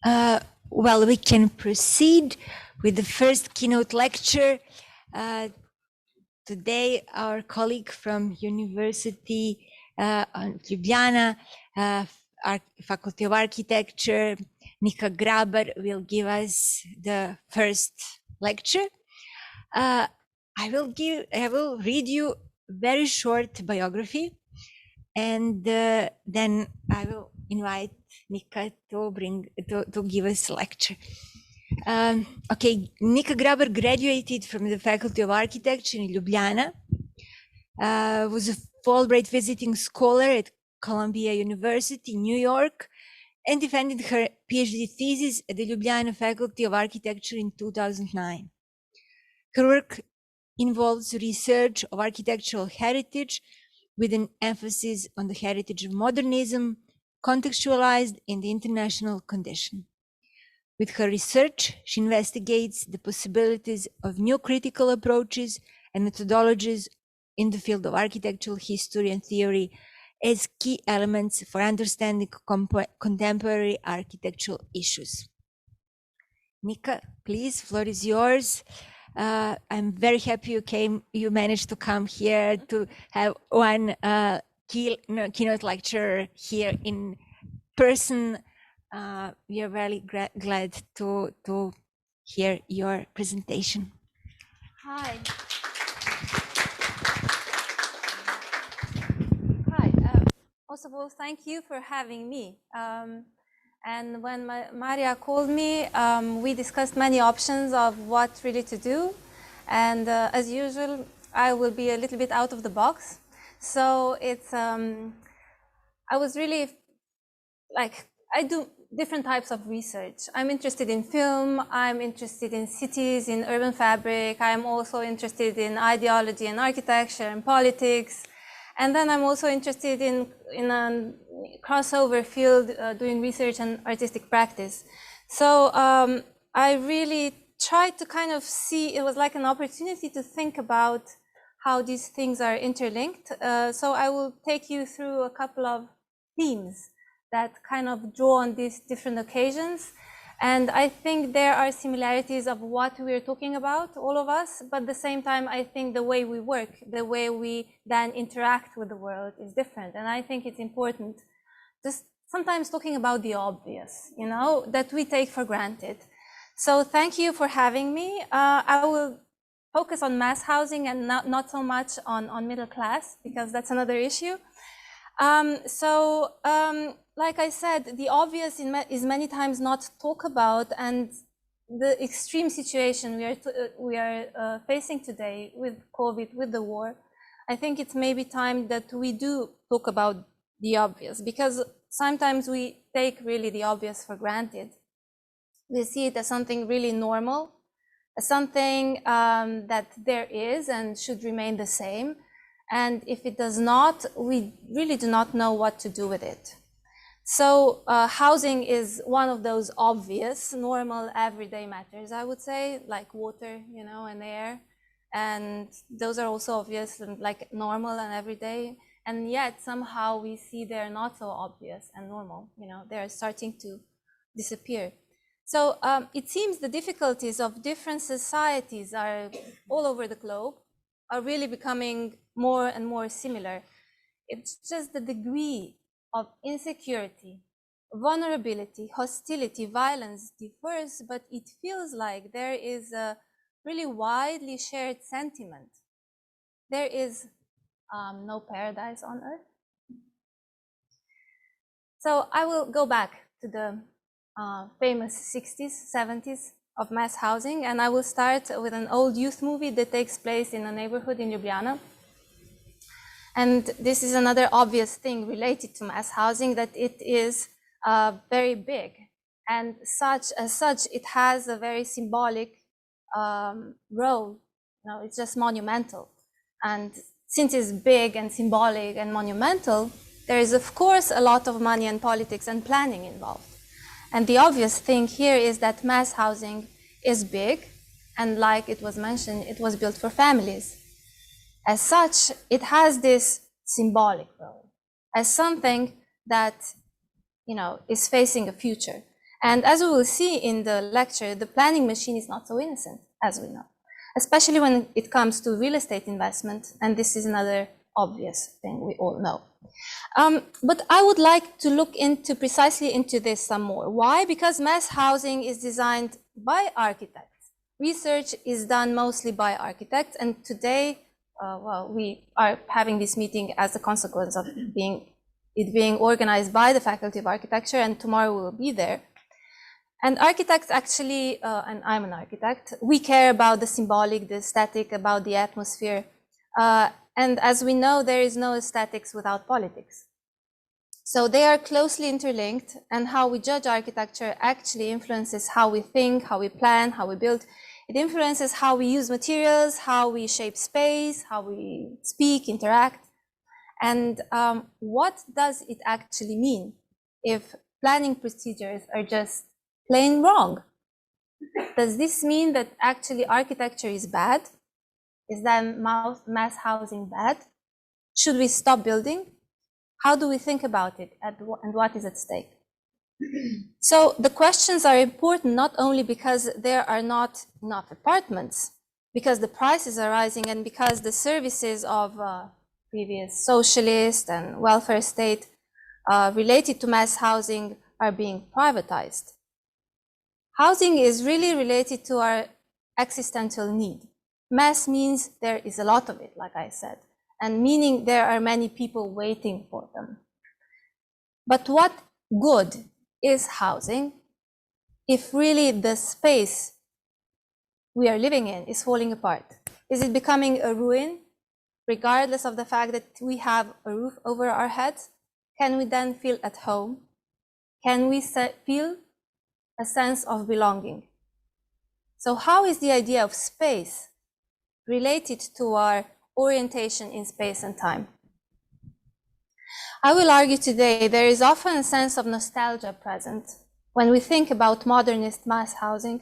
Well, we can proceed with the first keynote lecture. Today, our colleague from University Ljubljana, Faculty of Architecture, Nika Grabar, will give us the first lecture. I will read you very short biography, and then I will invite Nika to give us a lecture. Okay, Nika Grabar graduated from the Faculty of Architecture in Ljubljana, was a Fulbright visiting scholar at Columbia University, New York, and defended her PhD thesis at the Ljubljana Faculty of Architecture in 2009. Her work involves research of architectural heritage with an emphasis on the heritage of modernism, contextualized in the international condition. With her research, she investigates the possibilities of new critical approaches and methodologies in the field of architectural history and theory as key elements for understanding contemporary architectural issues. Nika, please, floor is yours. I'm very happy you managed to come here to have one keynote lecture here in person. We are very glad to hear your presentation. Hi. First of all, thank you for having me. And when Maria called me, we discussed many options of what really to do. And as usual, I will be a little bit out of the box. So it's, I was really like, I do different types of research. I'm interested in film, I'm interested in cities, in urban fabric. I'm also interested in ideology and architecture and politics. And then I'm also interested in a crossover field doing research and artistic practice. So I really tried to kind of see, it was like an opportunity to think about how these things are interlinked. So I will take you through a couple of themes that kind of draw on these different occasions. And I think there are similarities of what we're talking about, all of us, but at the same time, I think the way we work, the way we then interact with the world is different. And I think it's important just sometimes talking about the obvious, you know, that we take for granted. So thank you for having me. I will focus on mass housing and not so much on middle class, because that's another issue. Like I said, the obvious is many times not talked about, and the extreme situation we are facing today with COVID, with the war, I think it's maybe time that we do talk about the obvious, because sometimes we take really the obvious for granted. We see it as something really normal, as something that there is and should remain the same. And if it does not, we really do not know what to do with it. So housing is one of those obvious, normal, everyday matters, I would say, like water, you know, and air. And those are also obvious and like normal and everyday. And yet somehow we see they're not so obvious and normal, you know, they're starting to disappear. So it seems the difficulties of different societies are all over the globe are really becoming more and more similar. It's just the degree of insecurity, vulnerability, hostility, violence differs, but it feels like there is a really widely shared sentiment. There is no paradise on earth. So I will go back to the famous 60s, 70s of mass housing, and I will start with an old youth movie that takes place in a neighborhood in Ljubljana. And this is another obvious thing related to mass housing, that it is very big. And as such, it has a very symbolic role. You know, it's just monumental. And since it's big and symbolic and monumental, there is, of course, a lot of money and politics and planning involved. And the obvious thing here is that mass housing is big. And like it was mentioned, it was built for families. As such, it has this symbolic role as something that, you know, is facing a future. And as we will see in the lecture, the planning machine is not so innocent, as we know, especially when it comes to real estate investment. And this is another obvious thing we all know. But I would like to look precisely into this some more. Why? Because mass housing is designed by architects. Research is done mostly by architects. And today, well, we are having this meeting as a consequence of it being organized by the Faculty of Architecture, and tomorrow we will be there. And architects actually, and I'm an architect, we care about the symbolic, the aesthetic, about the atmosphere. And as we know, there is no aesthetics without politics. So they are closely interlinked, and how we judge architecture actually influences how we think, how we plan, how we build. It influences how we use materials, how we shape space, how we speak, interact. And what does it actually mean if planning procedures are just plain wrong? Does this mean that actually architecture is bad? Is then mass housing bad? Should we stop building? How do we think about it, and what is at stake? So the questions are important not only because there are not enough apartments, because the prices are rising, and because the services of previous socialist and welfare state related to mass housing are being privatized. Housing is really related to our existential need. Mass means there is a lot of it, like I said, and meaning there are many people waiting for them. But what good is housing if really the space we are living in is falling apart? Is it becoming a ruin, regardless of the fact that we have a roof over our heads? Can we then feel at home? Can we feel a sense of belonging? So how is the idea of space related to our orientation in space and time? I will argue today there is often a sense of nostalgia present when we think about modernist mass housing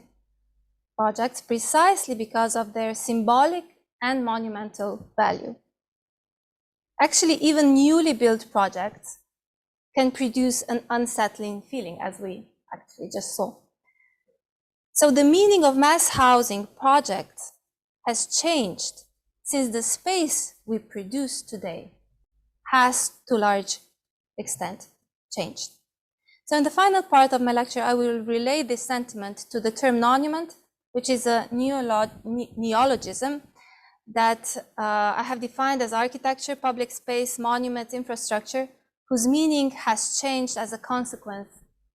projects, precisely because of their symbolic and monumental value. Actually, even newly built projects can produce an unsettling feeling, as we actually just saw. So the meaning of mass housing projects has changed since the space we produce today has to a large extent changed. So in the final part of my lecture, I will relay this sentiment to the term monument, which is a neologism that I have defined as architecture, public space, monument, infrastructure, whose meaning has changed as a consequence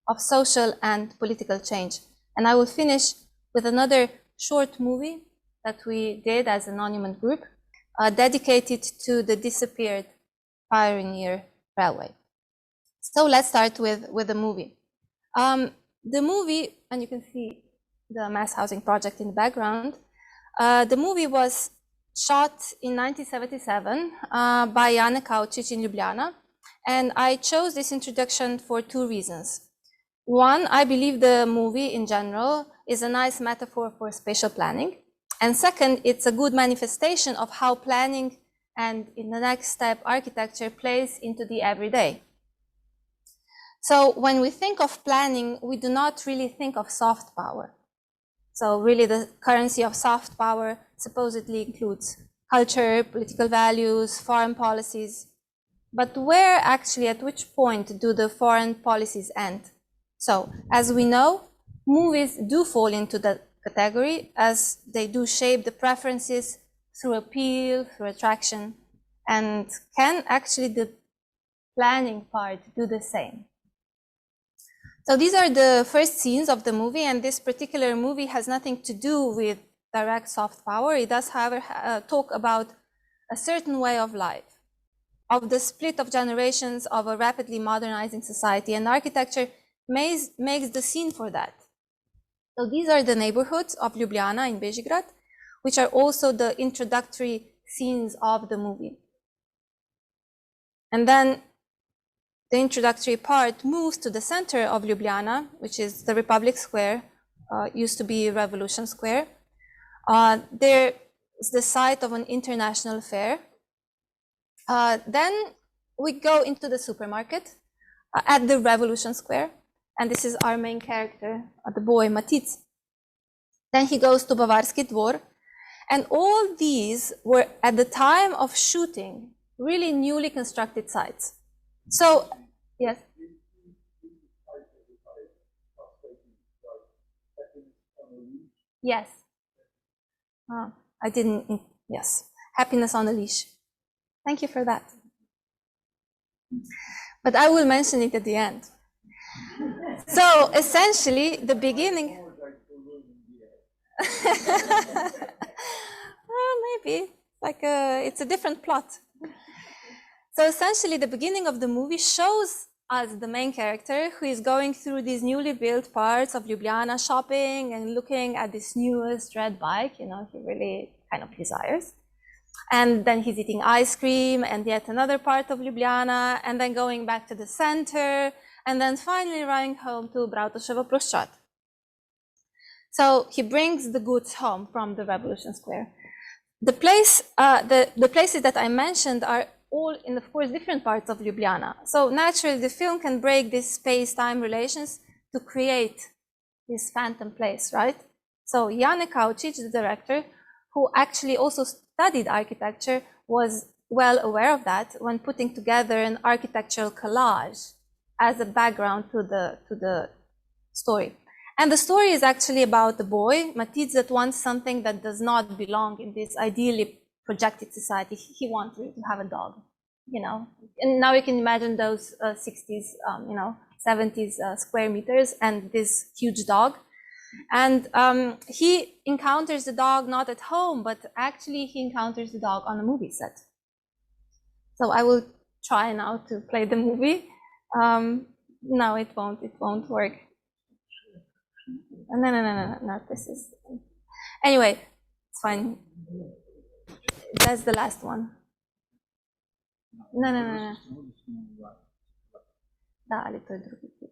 of social and political change. And I will finish with another short movie that we did as a monument group, dedicated to the disappeared Pioneer Railway. So let's start with the movie. The movie, and you can see the mass housing project in the background, the movie was shot in 1977 by Jan Kaučić in Ljubljana. And I chose this introduction for two reasons. One, I believe the movie in general is a nice metaphor for spatial planning. And second, it's a good manifestation of how planning and, in the next step, architecture plays into the everyday. So when we think of planning, we do not really think of soft power. So really the currency of soft power supposedly includes culture, political values, foreign policies. But where actually, at which point do the foreign policies end? So as we know, movies do fall into that category, as they do shape the preferences through appeal, through attraction, and can actually the planning part do the same? So these are the first scenes of the movie, and this particular movie has nothing to do with direct soft power. It does, however, talk about a certain way of life, of the split of generations of a rapidly modernizing society, and architecture makes the scene for that. So these are the neighborhoods of Ljubljana in Belgrade, which are also the introductory scenes of the movie. And then the introductory part moves to the center of Ljubljana, which is the Republic Square, used to be Revolution Square. There is the site of an international fair. Then we go into the supermarket at the Revolution Square. And this is our main character, the boy Matic. Then he goes to Bavarski Dvor. And all these were, at the time of shooting, really newly constructed sites. So, yes? Yes. I didn't, yes. Happiness on a Leash. Thank you for that. But I will mention it at the end. So essentially, the beginning. Well, maybe like it's a different plot. So essentially, the beginning of the movie shows us the main character who is going through these newly built parts of Ljubljana, shopping and looking at this newest red bike, you know, he really kind of desires. And then he's eating ice cream and yet another part of Ljubljana, and then going back to the center, and then finally running home to Brautoševo Ploščad. So he brings the goods home from the Revolution Square. The places that I mentioned are all in, of course, different parts of Ljubljana. So naturally, the film can break these space-time relations to create this phantom place, right? So Jane Kaučić, the director, who actually also studied architecture, was well aware of that when putting together an architectural collage as a background to the story. And the story is actually about the boy, Matic, that wants something that does not belong in this ideally projected society. He wants to have a dog, you know. And now you can imagine those 60s, you know, 70s square meters and this huge dog. And he encounters the dog not at home, but actually he encounters the dog on a movie set. So I will try now to play the movie. No, it won't work. No, this is, anyway, it's fine. That's the last one. No. Da, ali to je drugi put.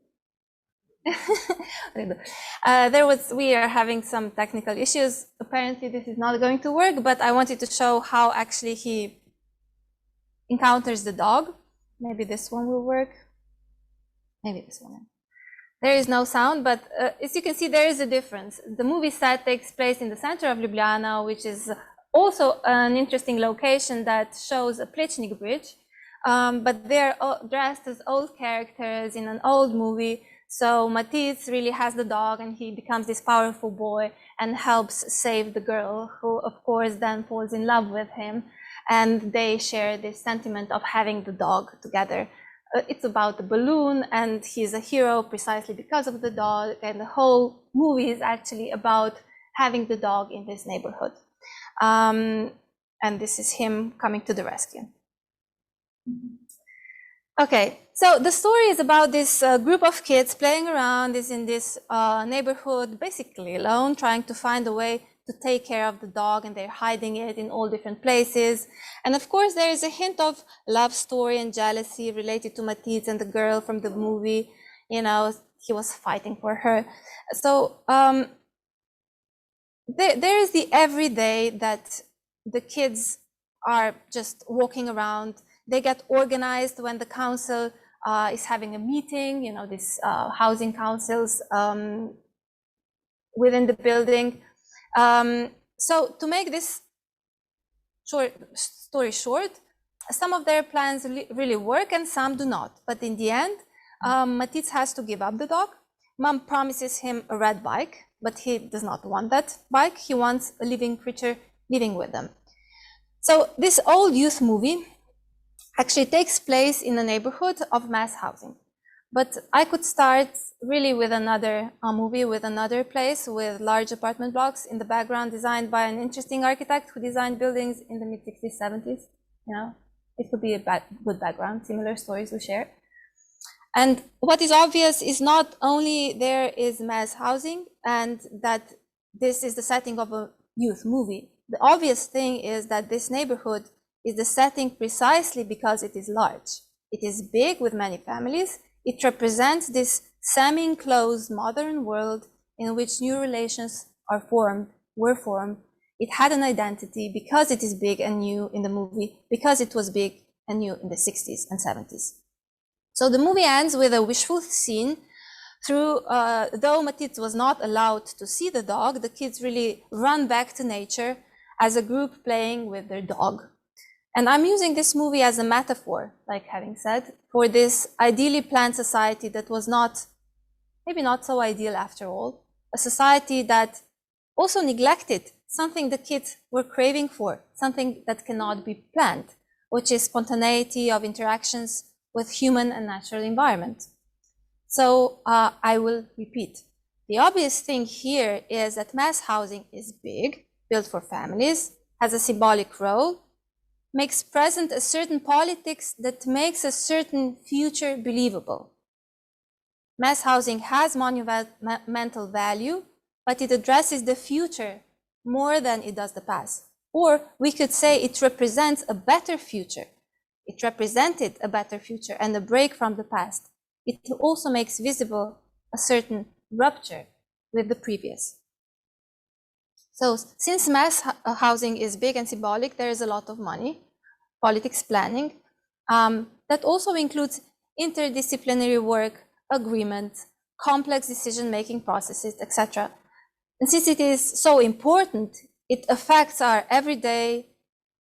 We are having some technical issues. Apparently this is not going to work, but I wanted to show how actually he encounters the dog. Maybe this one will work. Maybe this one. There is no sound, but as you can see, there is a difference. The movie set takes place in the center of Ljubljana, which is also an interesting location that shows a Plečnik bridge, but they're dressed as old characters in an old movie. So Matic really has the dog, and he becomes this powerful boy and helps save the girl, who of course then falls in love with him, and they share this sentiment of having the dog together. It's about the balloon, and he's a hero precisely because of the dog, and the whole movie is actually about having the dog in this neighborhood. And this is him coming to the rescue. Okay, so the story is about this group of kids playing around, is in this neighborhood, basically alone, trying to find a way to take care of the dog, and they're hiding it in all different places. And of course, there is a hint of love story and jealousy related to Matic and the girl from the movie. You know, he was fighting for her. So there is the everyday that the kids are just walking around. They get organized when the council is having a meeting, you know, these housing councils within the building. So to make this story short, some of their plans really work and some do not. But in the end, Matic has to give up the dog. Mom promises him a red bike, but he does not want that bike. He wants a living creature living with them. So this old youth movie actually takes place in a neighborhood of mass housing. But I could start really with another movie, with another place with large apartment blocks in the background, designed by an interesting architect who designed buildings in the mid-60s, 70s. You know, it could be a good background, similar stories we share. And what is obvious is not only there is mass housing and that this is the setting of a youth movie. The obvious thing is that this neighborhood is the setting precisely because it is large. It is big with many families. It represents this semi-enclosed modern world in which new relations were formed. It had an identity because it is big and new in the movie, because it was big and new in the 60s and 70s. So the movie ends with a wishful scene Though Matic was not allowed to see the dog, the kids really run back to nature as a group playing with their dog. And I'm using this movie as a metaphor, like having said, for this ideally planned society that was maybe not so ideal after all, a society that also neglected something the kids were craving for, something that cannot be planned, which is spontaneity of interactions with human and natural environment. So I will repeat. The obvious thing here is that mass housing is big, built for families, has a symbolic role, makes present a certain politics that makes a certain future believable. Mass housing has monumental value, but it addresses the future more than it does the past. Or we could say it represents a better future. It represented a better future and a break from the past. It also makes visible a certain rupture with the previous. So since mass housing is big and symbolic, there is a lot of money, politics planning, that also includes interdisciplinary work, agreement, complex decision-making processes, etc. And since it is so important, it affects our everyday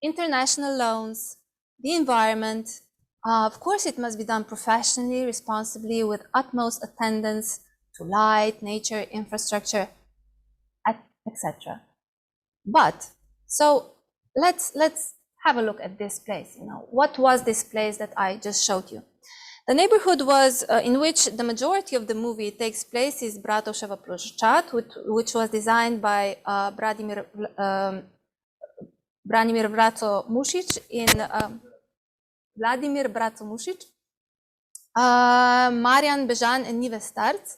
international loans, the environment. Of course, it must be done professionally, responsibly, with utmost attendance to light, nature, infrastructure, etc. But so let's have a look at this place. What was this place that I just showed you? The neighborhood was in which the majority of the movie takes place is Bratoševa Ploščad, which was designed by Branimir Braco Mušić in Vladimir Braco Mušić, Marian Bežan and Nive Starc,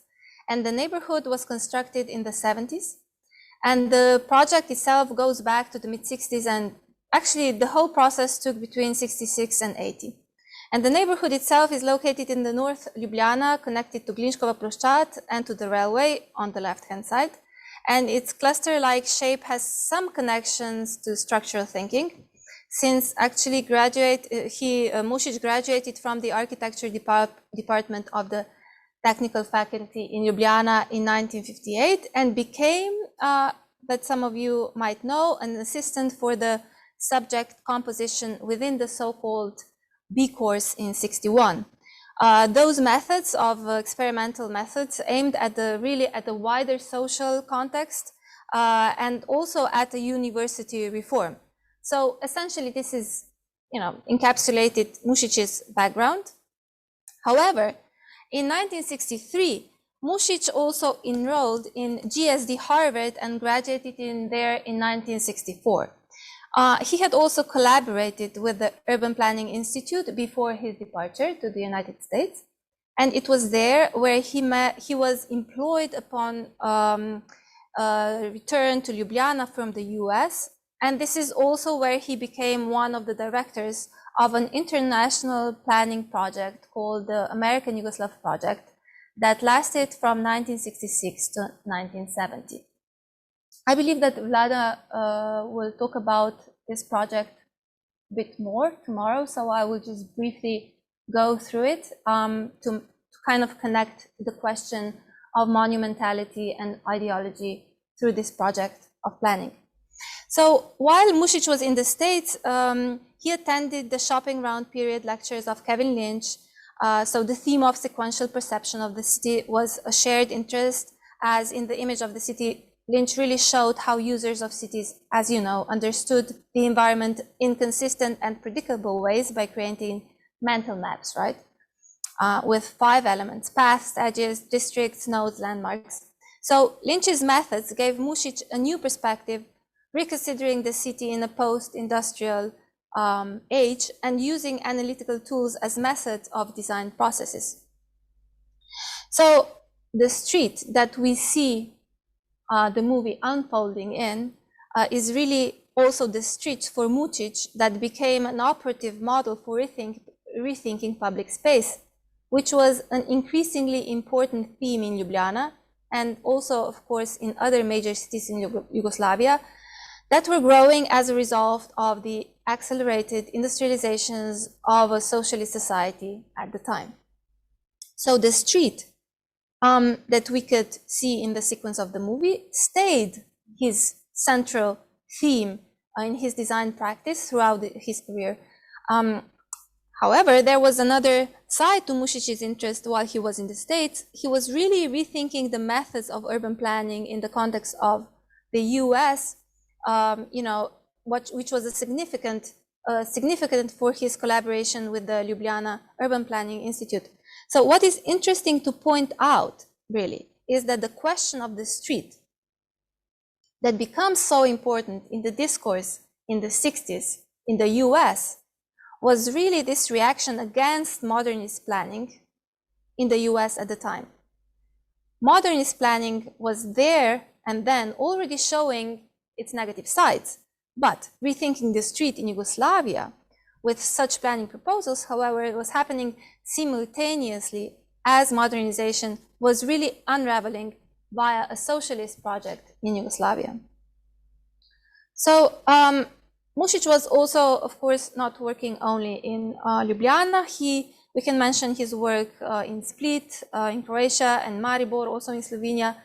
and the neighborhood was constructed in the 70s. And the project itself goes back to the mid-60s, and actually the whole process took between 66 and 80. And the neighborhood itself is located in the north Ljubljana, connected to Glinškova Ploščad and to the railway on the left-hand side. And its cluster-like shape has some connections to structural thinking, since actually Mušić graduated from the architecture department of the technical faculty in Ljubljana in 1958 and became, that some of you might know, an assistant for the subject composition within the so-called B course in 61. Those methods of experimental methods aimed at the wider social context and also at the university reform. So essentially this is, encapsulated Mušić's background. However, in 1963, Mušić also enrolled in GSD Harvard and graduated in there in 1964. He had also collaborated with the Urban Planning Institute before his departure to the United States. And it was there where he was employed upon return to Ljubljana from the US. And this is also where he became one of the directors of an international planning project called the American Yugoslav Project that lasted from 1966 to 1970. I believe that Vlada will talk about this project a bit more tomorrow, so I will just briefly go through it to kind of connect the question of monumentality and ideology through this project of planning. So while Mušić was in the States, he attended the shopping round period lectures of Kevin Lynch. So the theme of sequential perception of the city was a shared interest, as in the image of the city, Lynch really showed how users of cities, as you know, understood the environment in consistent and predictable ways by creating mental maps, right? With 5 elements: paths, edges, districts, nodes, landmarks. So Lynch's methods gave Mušić a new perspective, reconsidering the city in a post-industrial age and using analytical tools as methods of design processes. So the street that we see the movie unfolding in is really also the street for Mušić that became an operative model for rethinking public space, which was an increasingly important theme in Ljubljana and also, of course, in other major cities in Yugoslavia that were growing as a result of the accelerated industrializations of a socialist society at the time. So the street that we could see in the sequence of the movie stayed his central theme in his design practice throughout his career. However, there was another side to Mušic's interest while he was in the States. He was really rethinking the methods of urban planning in the context of the US, which was a significant for his collaboration with the Ljubljana Urban Planning Institute. So what is interesting to point out, really, is that the question of the street that becomes so important in the discourse in the 60s in the US was really this reaction against modernist planning in the US at the time. Modernist planning was there and then already showing its negative sides, but rethinking the street in Yugoslavia with such planning proposals, however, it was happening simultaneously as modernization was really unraveling via a socialist project in Yugoslavia. So Mušić was also, of course, not working only in Ljubljana. We can mention his work in Split, in Croatia, and Maribor, also in Slovenia.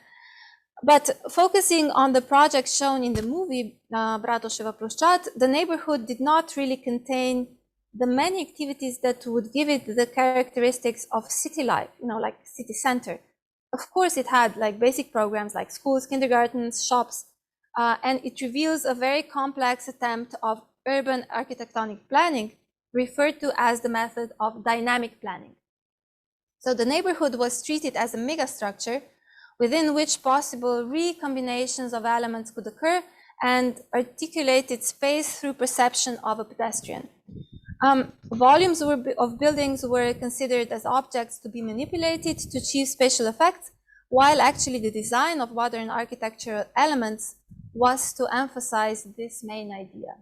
But focusing on the project shown in the movie, Bratoševa Ploščad, the neighborhood did not really contain the many activities that would give it the characteristics of city life, like city center. Of course, it had like basic programs like schools, kindergartens, shops, and it reveals a very complex attempt of urban architectonic planning, referred to as the method of dynamic planning. So the neighborhood was treated as a megastructure within which possible recombinations of elements could occur and articulated space through perception of a pedestrian. Volumes of buildings were considered as objects to be manipulated to achieve spatial effects, while actually the design of modern architectural elements was to emphasize this main idea.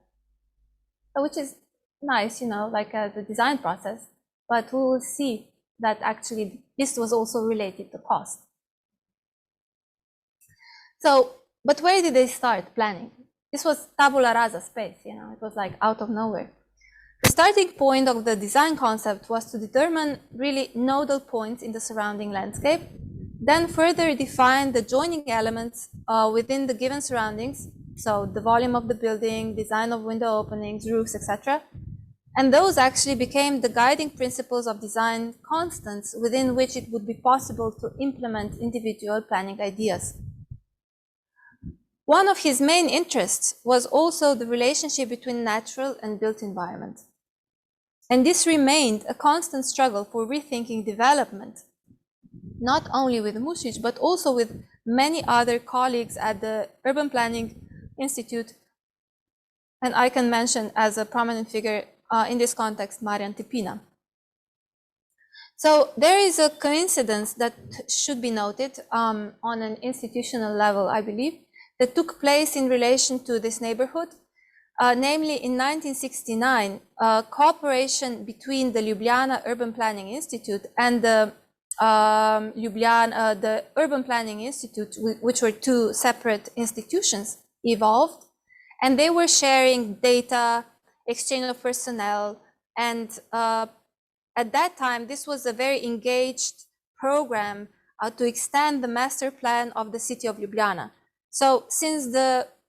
Which is nice, like the design process, but we will see that actually this was also related to cost. So, but where did they start planning? This was tabula rasa space, it was like out of nowhere. The starting point of the design concept was to determine really nodal points in the surrounding landscape, then further define the joining elements within the given surroundings, so the volume of the building, design of window openings, roofs, etc. And those actually became the guiding principles of design constants within which it would be possible to implement individual planning ideas. One of his main interests was also the relationship between natural and built environment. And this remained a constant struggle for rethinking development, not only with Mušić, but also with many other colleagues at the Urban Planning Institute. And I can mention as a prominent figure in this context, Marian Tipina. So there is a coincidence that should be noted on an institutional level, I believe, that took place in relation to this neighborhood. Namely, in 1969, cooperation between the Ljubljana Urban Planning Institute and the the Urban Planning Institute, which were two separate institutions, evolved, and they were sharing data, exchange of personnel, and at that time, this was a very engaged program to extend the master plan of the city of Ljubljana. So since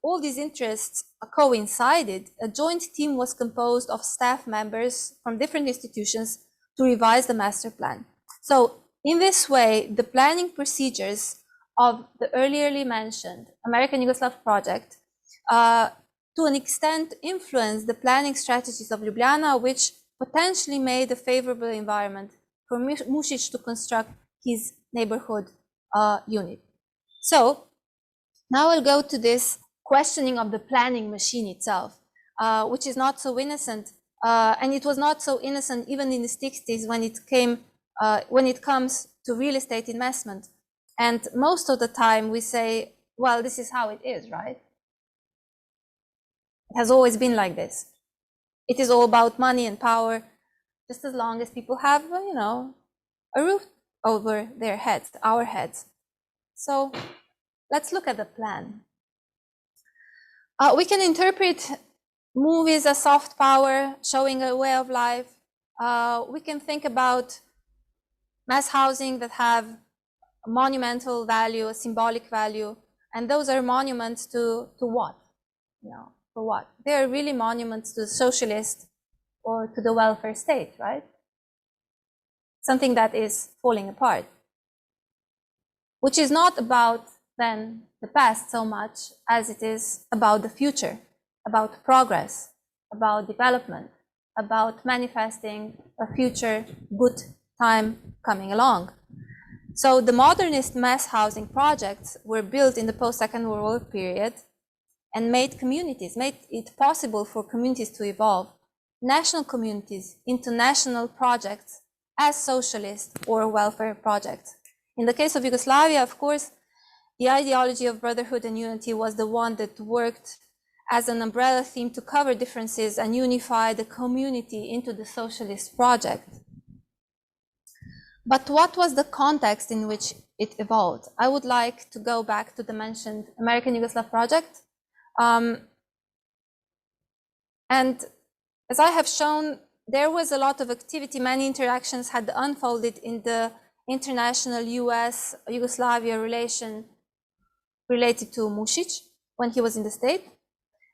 all these interests coincided, a joint team was composed of staff members from different institutions to revise the master plan. So in this way, the planning procedures of the earlierly mentioned American Yugoslav project to an extent influenced the planning strategies of Ljubljana, which potentially made a favorable environment for Mušić to construct his neighborhood unit. So now I'll go to this questioning of the planning machine itself, which is not so innocent, and it was not so innocent even in the 60s when it comes to real estate investment. And most of the time we say, well, this is how it is, right? It has always been like this. It is all about money and power, just as long as people have, a roof over their heads, our heads. So let's look at the plan. We can interpret movies as soft power, showing a way of life. We can think about mass housing that have a monumental value, a symbolic value, and those are monuments to what? You know, for what? They are really monuments to the socialist or to the welfare state, right? Something that is falling apart, which is not about then the past so much as it is about the future, about progress, about development, about manifesting a future good time coming along. So the modernist mass housing projects were built in the post-Second World War period and made it possible for communities to evolve, national communities into national projects as socialist or welfare projects. In the case of Yugoslavia, of course, the ideology of brotherhood and unity was the one that worked as an umbrella theme to cover differences and unify the community into the socialist project. But what was the context in which it evolved? I would like to go back to the mentioned American Yugoslav project. And as I have shown, there was a lot of activity, many interactions had unfolded in the international US-Yugoslavia relation related to Mušić when he was in the state.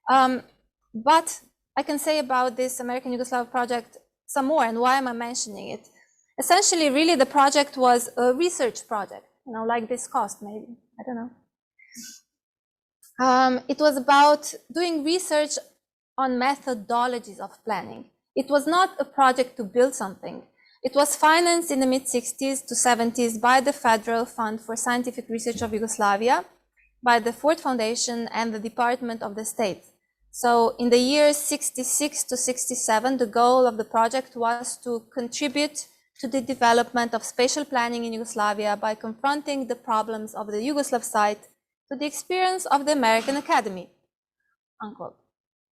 But I can say about this American Yugoslav project some more, and why am I mentioning it? Essentially, really, the project was a research project, you know, like this COST maybe, I don't know. It was about doing research on methodologies of planning. It was not a project to build something. It was financed in the mid-60s to 70s by the Federal Fund for Scientific Research of Yugoslavia, by the Ford Foundation and the Department of the State. So in the years 66 to 67, the goal of the project was to contribute to the development of spatial planning in Yugoslavia by confronting the problems of the Yugoslav side to the experience of the American Academy, unquote.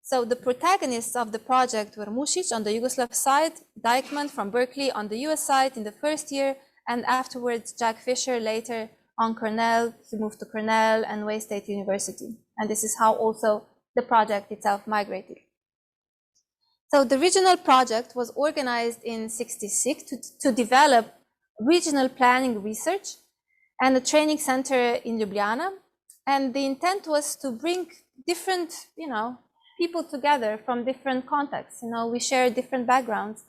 So the protagonists of the project were Mušić on the Yugoslav side, Dijkman from Berkeley on the US side in the first year, and afterwards Jack Fisher later on Cornell. He moved to Cornell and Wayne State University. And this is how also the project itself migrated. So the regional project was organized in '66 to develop regional planning research and a training center in Ljubljana. And the intent was to bring different, you know, people together from different contexts. You know, we share different backgrounds,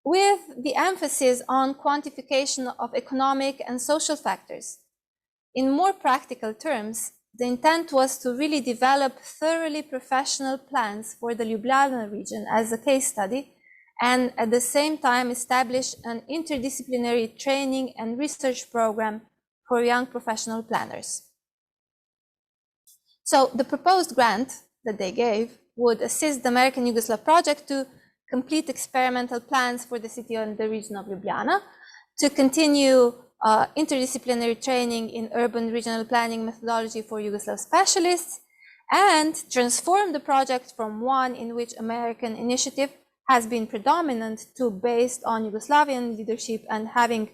with the emphasis on quantification of economic and social factors. In more practical terms, the intent was to really develop thoroughly professional plans for the Ljubljana region as a case study, and at the same time establish an interdisciplinary training and research program for young professional planners. So the proposed grant that they gave would assist the American Yugoslav project to complete experimental plans for the city and the region of Ljubljana, to continue interdisciplinary training in urban regional planning methodology for Yugoslav specialists, and transform the project from one in which American initiative has been predominant to based on Yugoslavian leadership and having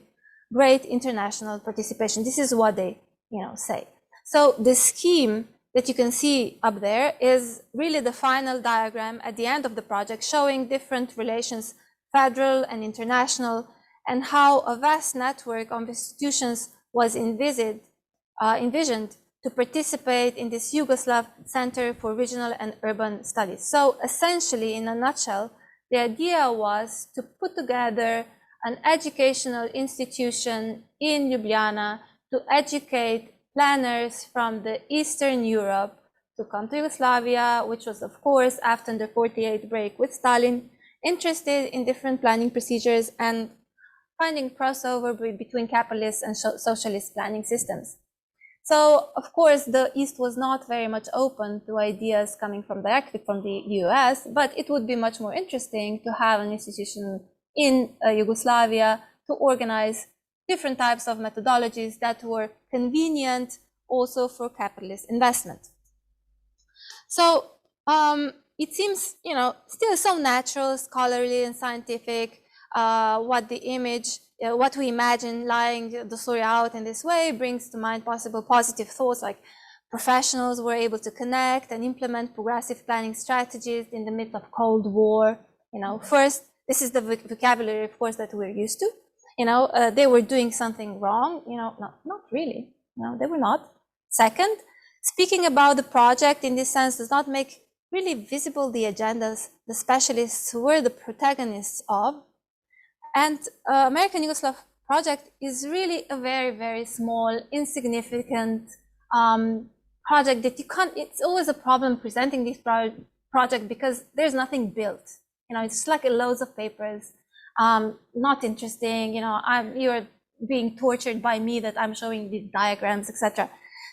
great international participation. This is what they, you know, say. So the scheme that you can see up there is really the final diagram at the end of the project, showing different relations, federal and international, and how a vast network of institutions was envisioned to participate in this Yugoslav Center for Regional and Urban Studies. So essentially, in a nutshell, the idea was to put together an educational institution in Ljubljana to educate planners from the Eastern Europe to come to Yugoslavia, which was, of course, after the 48 break with Stalin, interested in different planning procedures and finding crossover between capitalist and socialist planning systems. So, of course, the East was not very much open to ideas coming from directly from the US, but it would be much more interesting to have an institution in Yugoslavia to organize different types of methodologies that were convenient also for capitalist investment. So it seems, you know, still so natural, scholarly, and scientific. What we imagine lying the story out in this way brings to mind possible positive thoughts, like professionals were able to connect and implement progressive planning strategies in the midst of Cold War. You know, first, this is the vocabulary, of course, that we're used to. they were doing something wrong. Not really. No, they were not. Second, speaking about the project in this sense does not make really visible the agendas the specialists were the protagonists of. And American Yugoslav project is really a very, very small, insignificant project that you can't, it's always a problem presenting this project because there's nothing built. It's like loads of papers, not interesting. You're being tortured by me that I'm showing the diagrams, etc.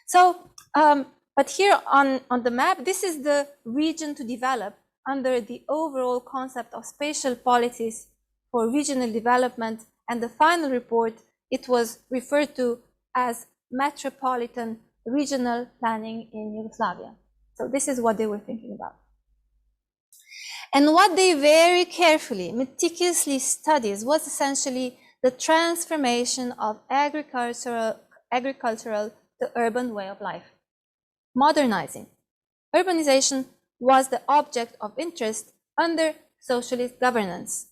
So, but here on the map, this is the region to develop under the overall concept of spatial policies for regional development, and the final report, it was referred to as Metropolitan Regional Planning in Yugoslavia. So this is what they were thinking about. And what they very carefully, meticulously studied was essentially the transformation of agricultural to urban way of life. Modernizing. Urbanization was the object of interest under socialist governance.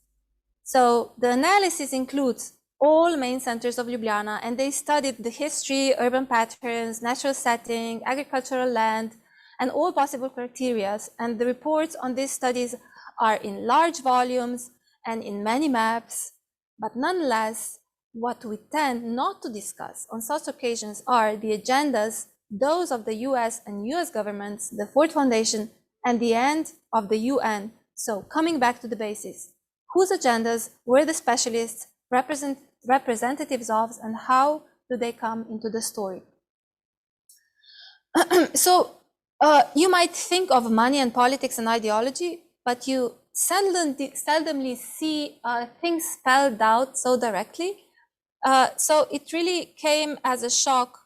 So the analysis includes all main centers of Ljubljana, and they studied the history, urban patterns, natural setting, agricultural land, and all possible criteria. And the reports on these studies are in large volumes and in many maps, but nonetheless, what we tend not to discuss on such occasions are the agendas, those of the US and US governments, the Ford Foundation, and the end of the UN. So coming back to the basis, whose agendas were the specialists representatives of, and how do they come into the story? So you might think of money and politics and ideology, but you seldomly see things spelled out so directly. So it really came as a shock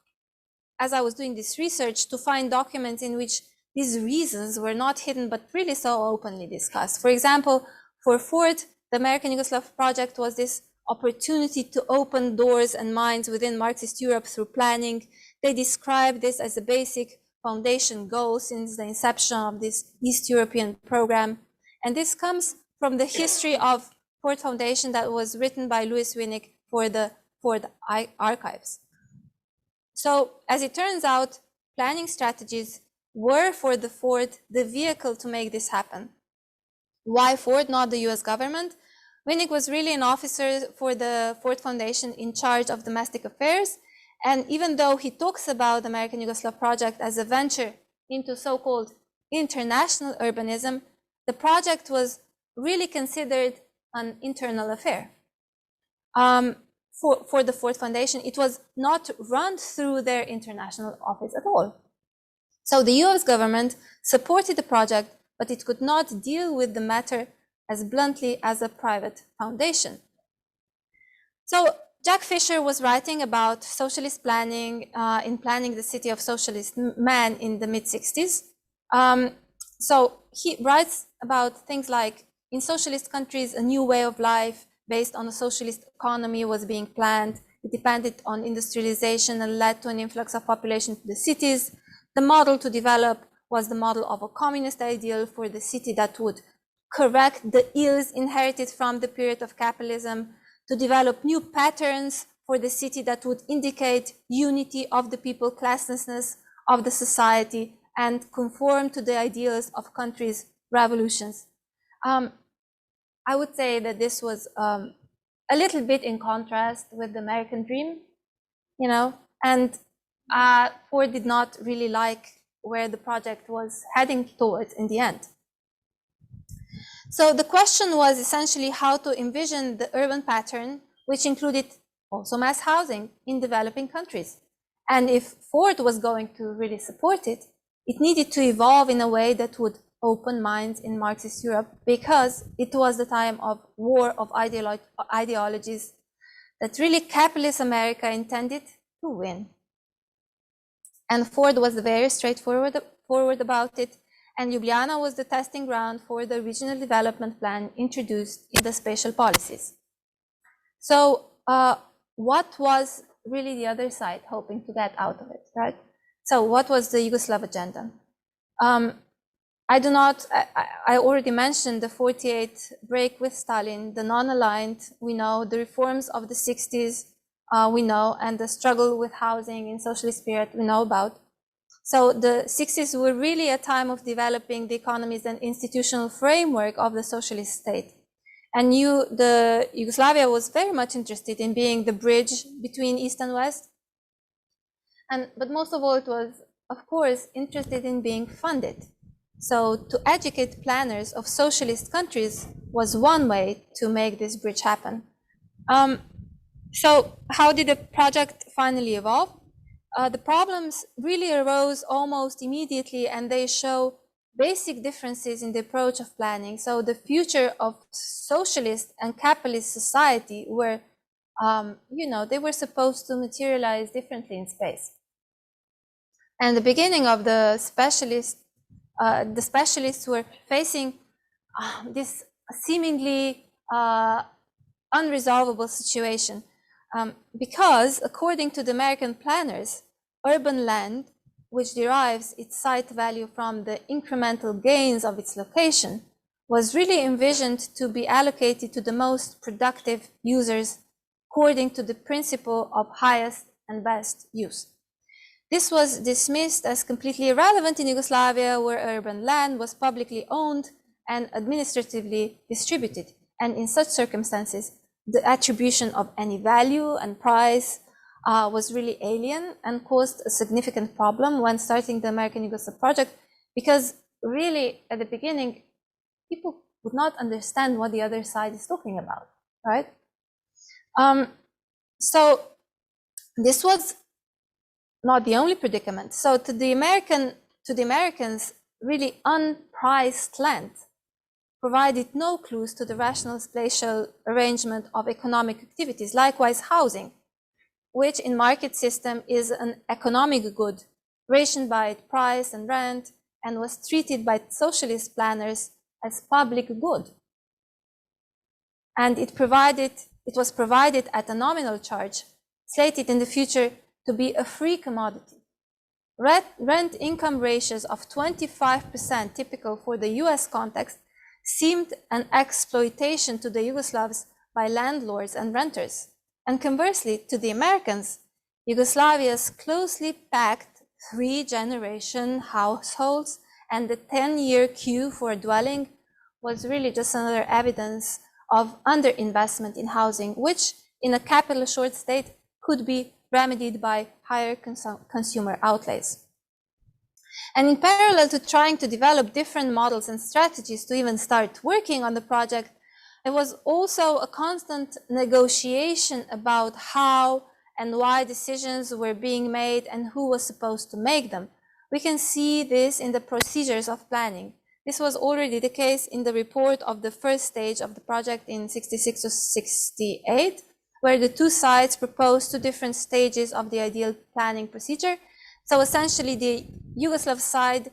as I was doing this research to find documents in which these reasons were not hidden, but really so openly discussed. For example, for Ford, the American Yugoslav project was this opportunity to open doors and minds within Marxist Europe through planning. They described this as a basic foundation goal since the inception of this East European program. And this comes from the history of Ford Foundation that was written by Louis Winnick for the Ford archives. So as it turns out, planning strategies were for the Ford the vehicle to make this happen. Why Ford, not the US government? Winnick was really an officer for the Ford Foundation in charge of domestic affairs. And even though he talks about the American Yugoslav project as a venture into so-called international urbanism, the project was really considered an internal affair. For the Ford Foundation, it was not run through their international office at all. So the US government supported the project, but it could not deal with the matter as bluntly as a private foundation. So Jack Fisher was writing about socialist planning in Planning the City of Socialist Man in the mid-60s. So he writes about things like, in socialist countries, a new way of life based on a socialist economy was being planned. It depended on industrialization and led to an influx of population to the cities. The model to develop was the model of a communist ideal for the city that would correct the ills inherited from the period of capitalism, to develop new patterns for the city that would indicate unity of the people, classlessness of the society, and conform to the ideals of countries' revolutions. I would say that this was a little bit in contrast with the American dream, and Ford did not really like where the project was heading towards in the end. So the question was essentially how to envision the urban pattern, which included also mass housing in developing countries. And if Ford was going to really support it, it needed to evolve in a way that would open minds in Marxist Europe, because it was the time of war of ideologies that really capitalist America intended to win. And Ford was very straightforward about it, and Ljubljana was the testing ground for the regional development plan introduced in the spatial policies. So what was really the other side hoping to get out of it, right? So what was the Yugoslav agenda? I already mentioned the 48 break with Stalin, the non-aligned, we know, the reforms of the 60s, we know, and the struggle with housing in socialist period, we know about. So the 60s were really a time of developing the economies and institutional framework of the socialist state. And the Yugoslavia was very much interested in being the bridge between East and West. But most of all, it was, of course, interested in being funded. So to educate planners of socialist countries was one way to make this bridge happen. So how did the project finally evolve? The problems really arose almost immediately, and they show basic differences in the approach of planning. So the future of socialist and capitalist society were, they were supposed to materialize differently in space. And the beginning of the specialists were facing this seemingly unresolvable situation. Because according to the American planners, urban land, which derives its site value from the incremental gains of its location, was really envisioned to be allocated to the most productive users according to the principle of highest and best use. This was dismissed as completely irrelevant in Yugoslavia, where urban land was publicly owned and administratively distributed. And in such circumstances, the attribution of any value and price was really alien and caused a significant problem when starting the American Yugoslav project, because really at the beginning, people would not understand what the other side is talking about, right? So this was not the only predicament. So to the Americans, really unpriced land provided no clues to the rational spatial arrangement of economic activities. Likewise, housing, which in market system is an economic good, rationed by its price and rent, and was treated by socialist planners as public good. And it was provided at a nominal charge, slated in the future to be a free commodity. Rent income ratios of 25%, typical for the US context, seemed an exploitation to the Yugoslavs by landlords and renters. And conversely, to the Americans, Yugoslavia's closely packed 3-generation households and the 10-year queue for a dwelling was really just another evidence of underinvestment in housing, which in a capital short state could be remedied by higher consumer outlays. And in parallel to trying to develop different models and strategies to even start working on the project, there was also a constant negotiation about how and why decisions were being made and who was supposed to make them. We can see this in the procedures of planning. This was already the case in the report of the first stage of the project in 66 to 68, where the two sides proposed two different stages of the ideal planning procedure. So essentially, the Yugoslav side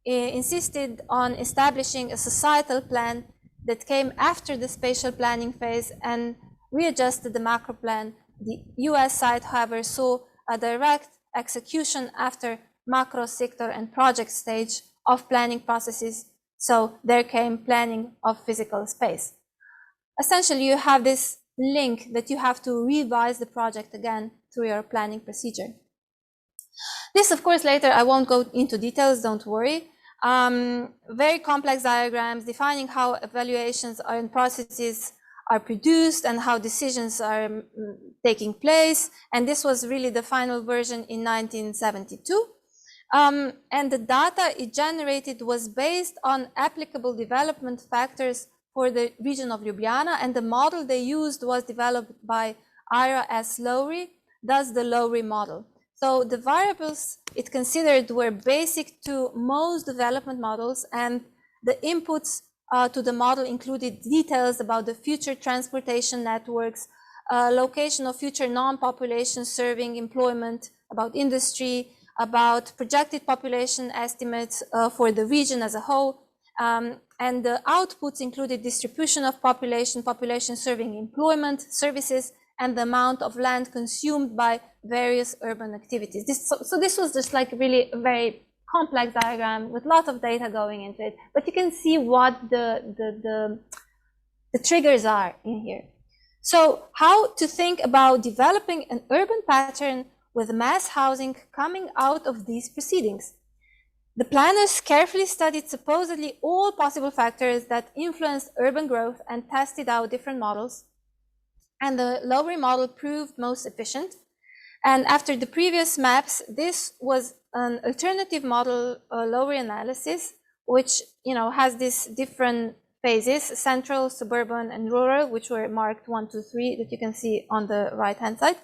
insisted on establishing a societal plan that came after the spatial planning phase and readjusted the macro plan. The US side, however, saw a direct execution after macro, sector, and project stage of planning processes. So there came planning of physical space. Essentially, you have this link that you have to revise the project again through your planning procedure. This, of course, later I won't go into details, don't worry. Very complex diagrams defining how evaluations and processes are produced and how decisions are taking place. And this was really the final version in 1972. And the data it generated was based on applicable development factors for the region of Ljubljana, and the model they used was developed by Ira S. Lowry, thus the Lowry model. So the variables it considered were basic to most development models, and the inputs to the model included details about the future transportation networks, location of future non-population serving employment, about industry, about projected population estimates for the region as a whole, and the outputs included distribution of population serving employment, services, and the amount of land consumed by various urban activities. So this was just like really a very complex diagram with lots of data going into it, but you can see what the triggers are in here. So how to think about developing an urban pattern with mass housing coming out of these proceedings. The planners carefully studied supposedly all possible factors that influenced urban growth and tested out different models. And the Lowry model proved most efficient. And after the previous maps, this was an alternative model, Lowry analysis, which has these different phases: central, suburban, and rural, which were marked 1, 2, 3, that you can see on the right-hand side.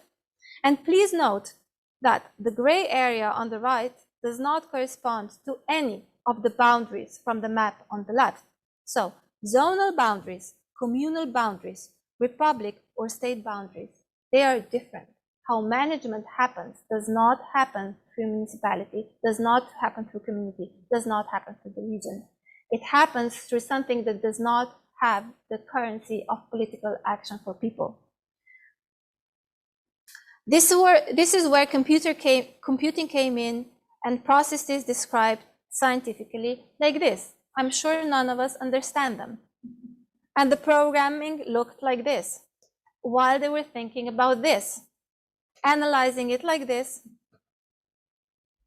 And please note that the gray area on the right does not correspond to any of the boundaries from the map on the left. So, zonal boundaries, communal boundaries, republic or state boundaries, they are different. How management happens does not happen through municipality, does not happen through community, does not happen through the region. It happens through something that does not have the currency of political action for people. This is where computing came in, and processes described scientifically like this. I'm sure none of us understand them. And the programming looked like this, while they were thinking about this, analyzing it like this,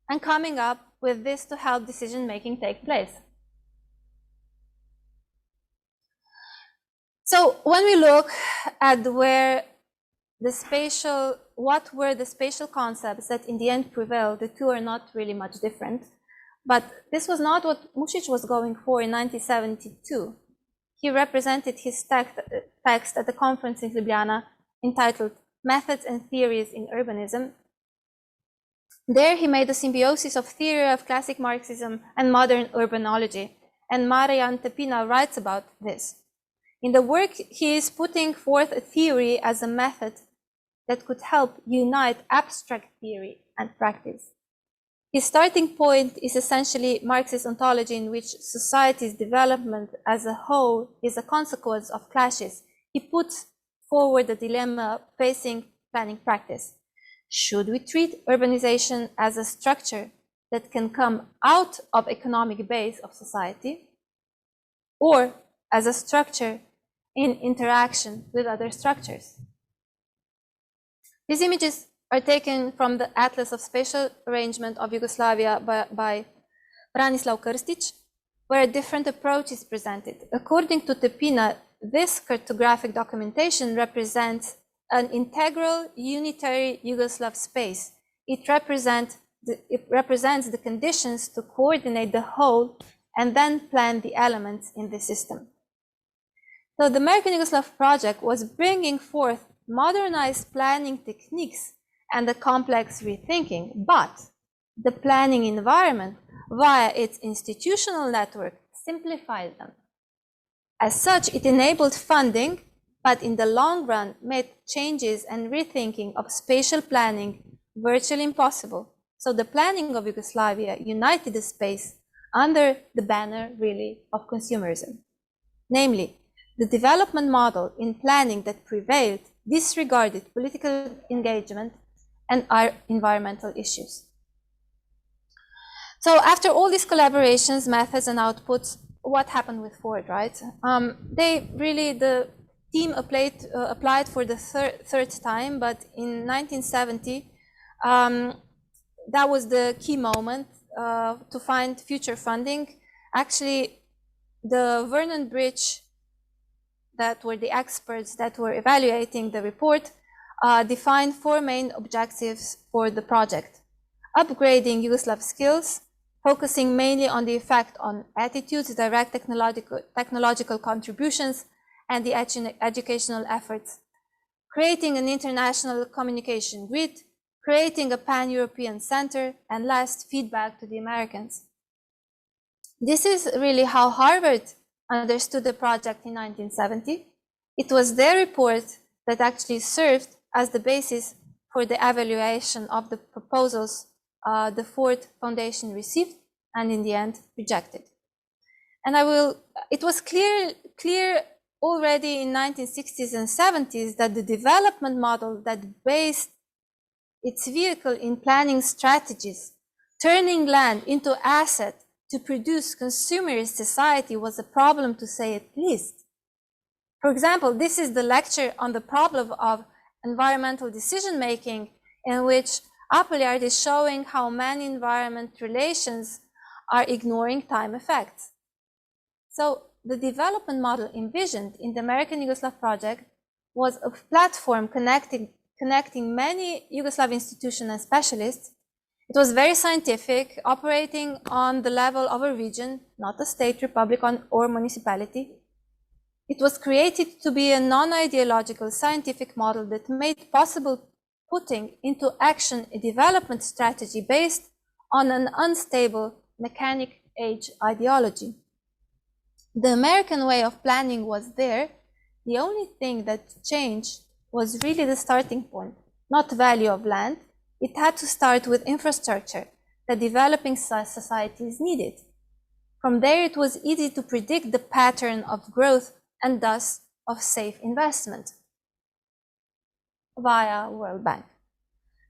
and coming up with this to help decision-making take place. So when we look at what were the spatial concepts that in the end prevailed, the two are not really much different. But this was not what Mušić was going for in 1972. He represented his text at the conference in Ljubljana entitled Methods and Theories in Urbanism. There he made a symbiosis of theory of classic Marxism and modern urbanology, and Marian Tepina writes about this. In the work, he is putting forth a theory as a method that could help unite abstract theory and practice. His starting point is essentially Marxist ontology, in which society's development as a whole is a consequence of clashes. He puts forward the dilemma facing planning practice. Should we treat urbanization as a structure that can come out of economic base of society, or as a structure in interaction with other structures? These images are taken from the Atlas of Spatial Arrangement of Yugoslavia by Branislav Krstić, where a different approach is presented. According to Tepina, this cartographic documentation represents an integral, unitary Yugoslav space. It represents the conditions to coordinate the whole and then plan the elements in the system. So the American Yugoslav project was bringing forth modernized planning techniques and a complex rethinking, but the planning environment, via its institutional network, simplified them. As such, it enabled funding, but in the long run made changes and rethinking of spatial planning virtually impossible. So the planning of Yugoslavia united the space under the banner, really, of consumerism. Namely, the development model in planning that prevailed disregarded political engagement and our environmental issues. So after all these collaborations, methods, and outputs, what happened with Ford, right? The team applied for the third time, but in 1970, that was the key moment to find future funding. Actually, the Vernon Bridge, that were the experts that were evaluating the report, defined 4 main objectives for the project: upgrading Yugoslav skills, focusing mainly on the effect on attitudes, direct technological contributions, and the educational efforts; creating an international communication grid; creating a pan-European center; and last, feedback to the Americans. This is really how Harvard understood the project in 1970. It was their report that actually served as the basis for the evaluation of the proposals the Ford Foundation received and in the end rejected. And it was clear already in 1960s and 70s that the development model that based its vehicle in planning strategies turning land into asset to produce consumerist society was a problem, to say at least. For example, this is the lecture on the problem of environmental decision-making, in which Appleyard is showing how man-environment relations are ignoring time effects. So the development model envisioned in the American Yugoslav project was a platform connecting many Yugoslav institutions and specialists. It was very scientific, operating on the level of a region, not a state, republic, or municipality. It was created to be a non-ideological scientific model that made possible putting into action a development strategy based on an unstable mechanic age ideology. The American way of planning was there. The only thing that changed was really the starting point, not value of land. It had to start with infrastructure that developing societies needed. From there, it was easy to predict the pattern of growth and thus of safe investment via World Bank.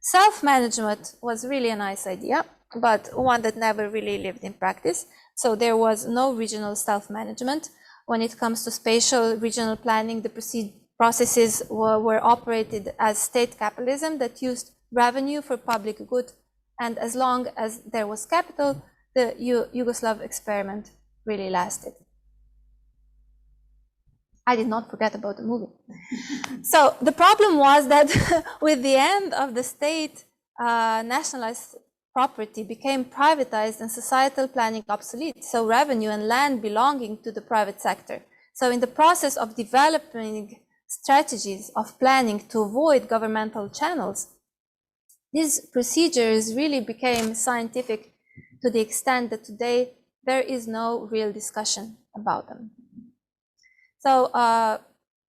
Self-management was really a nice idea, but one that never really lived in practice. So there was no regional self-management. When it comes to spatial regional planning, the processes were operated as state capitalism that used revenue for public good, and as long as there was capital, the Yugoslav experiment really lasted. I did not forget about the movie. So the problem was that with the end of the state, nationalized property became privatized and societal planning obsolete, so revenue and land belonging to the private sector. So in the process of developing strategies of planning to avoid governmental channels, these procedures really became scientific to the extent that today there is no real discussion about them. So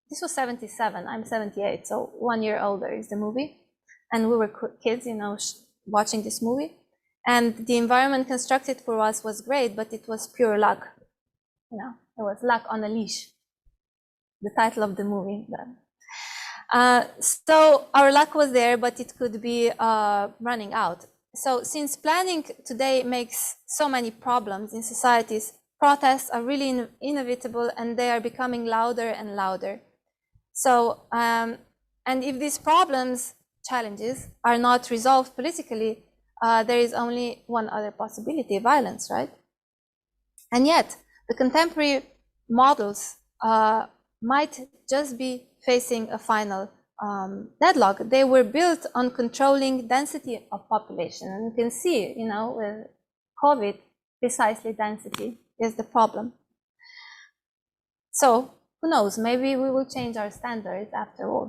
this was 77, I'm 78, so 1 year older is the movie. And we were kids, you know, watching this movie. And the environment constructed for us was great, but it was pure luck. You know, it was luck on a leash, the title of the movie. So our luck was there, but it could be running out. So since planning today makes so many problems in societies, protests are really inevitable, and they are becoming louder and louder. So, and if these problems, challenges, are not resolved politically, there is only one other possibility: violence, right? And yet, the contemporary models might just be facing a final deadlock. They were built on controlling density of population. And you can see, you know, with COVID, precisely density is the problem. So who knows, maybe we will change our standards after all.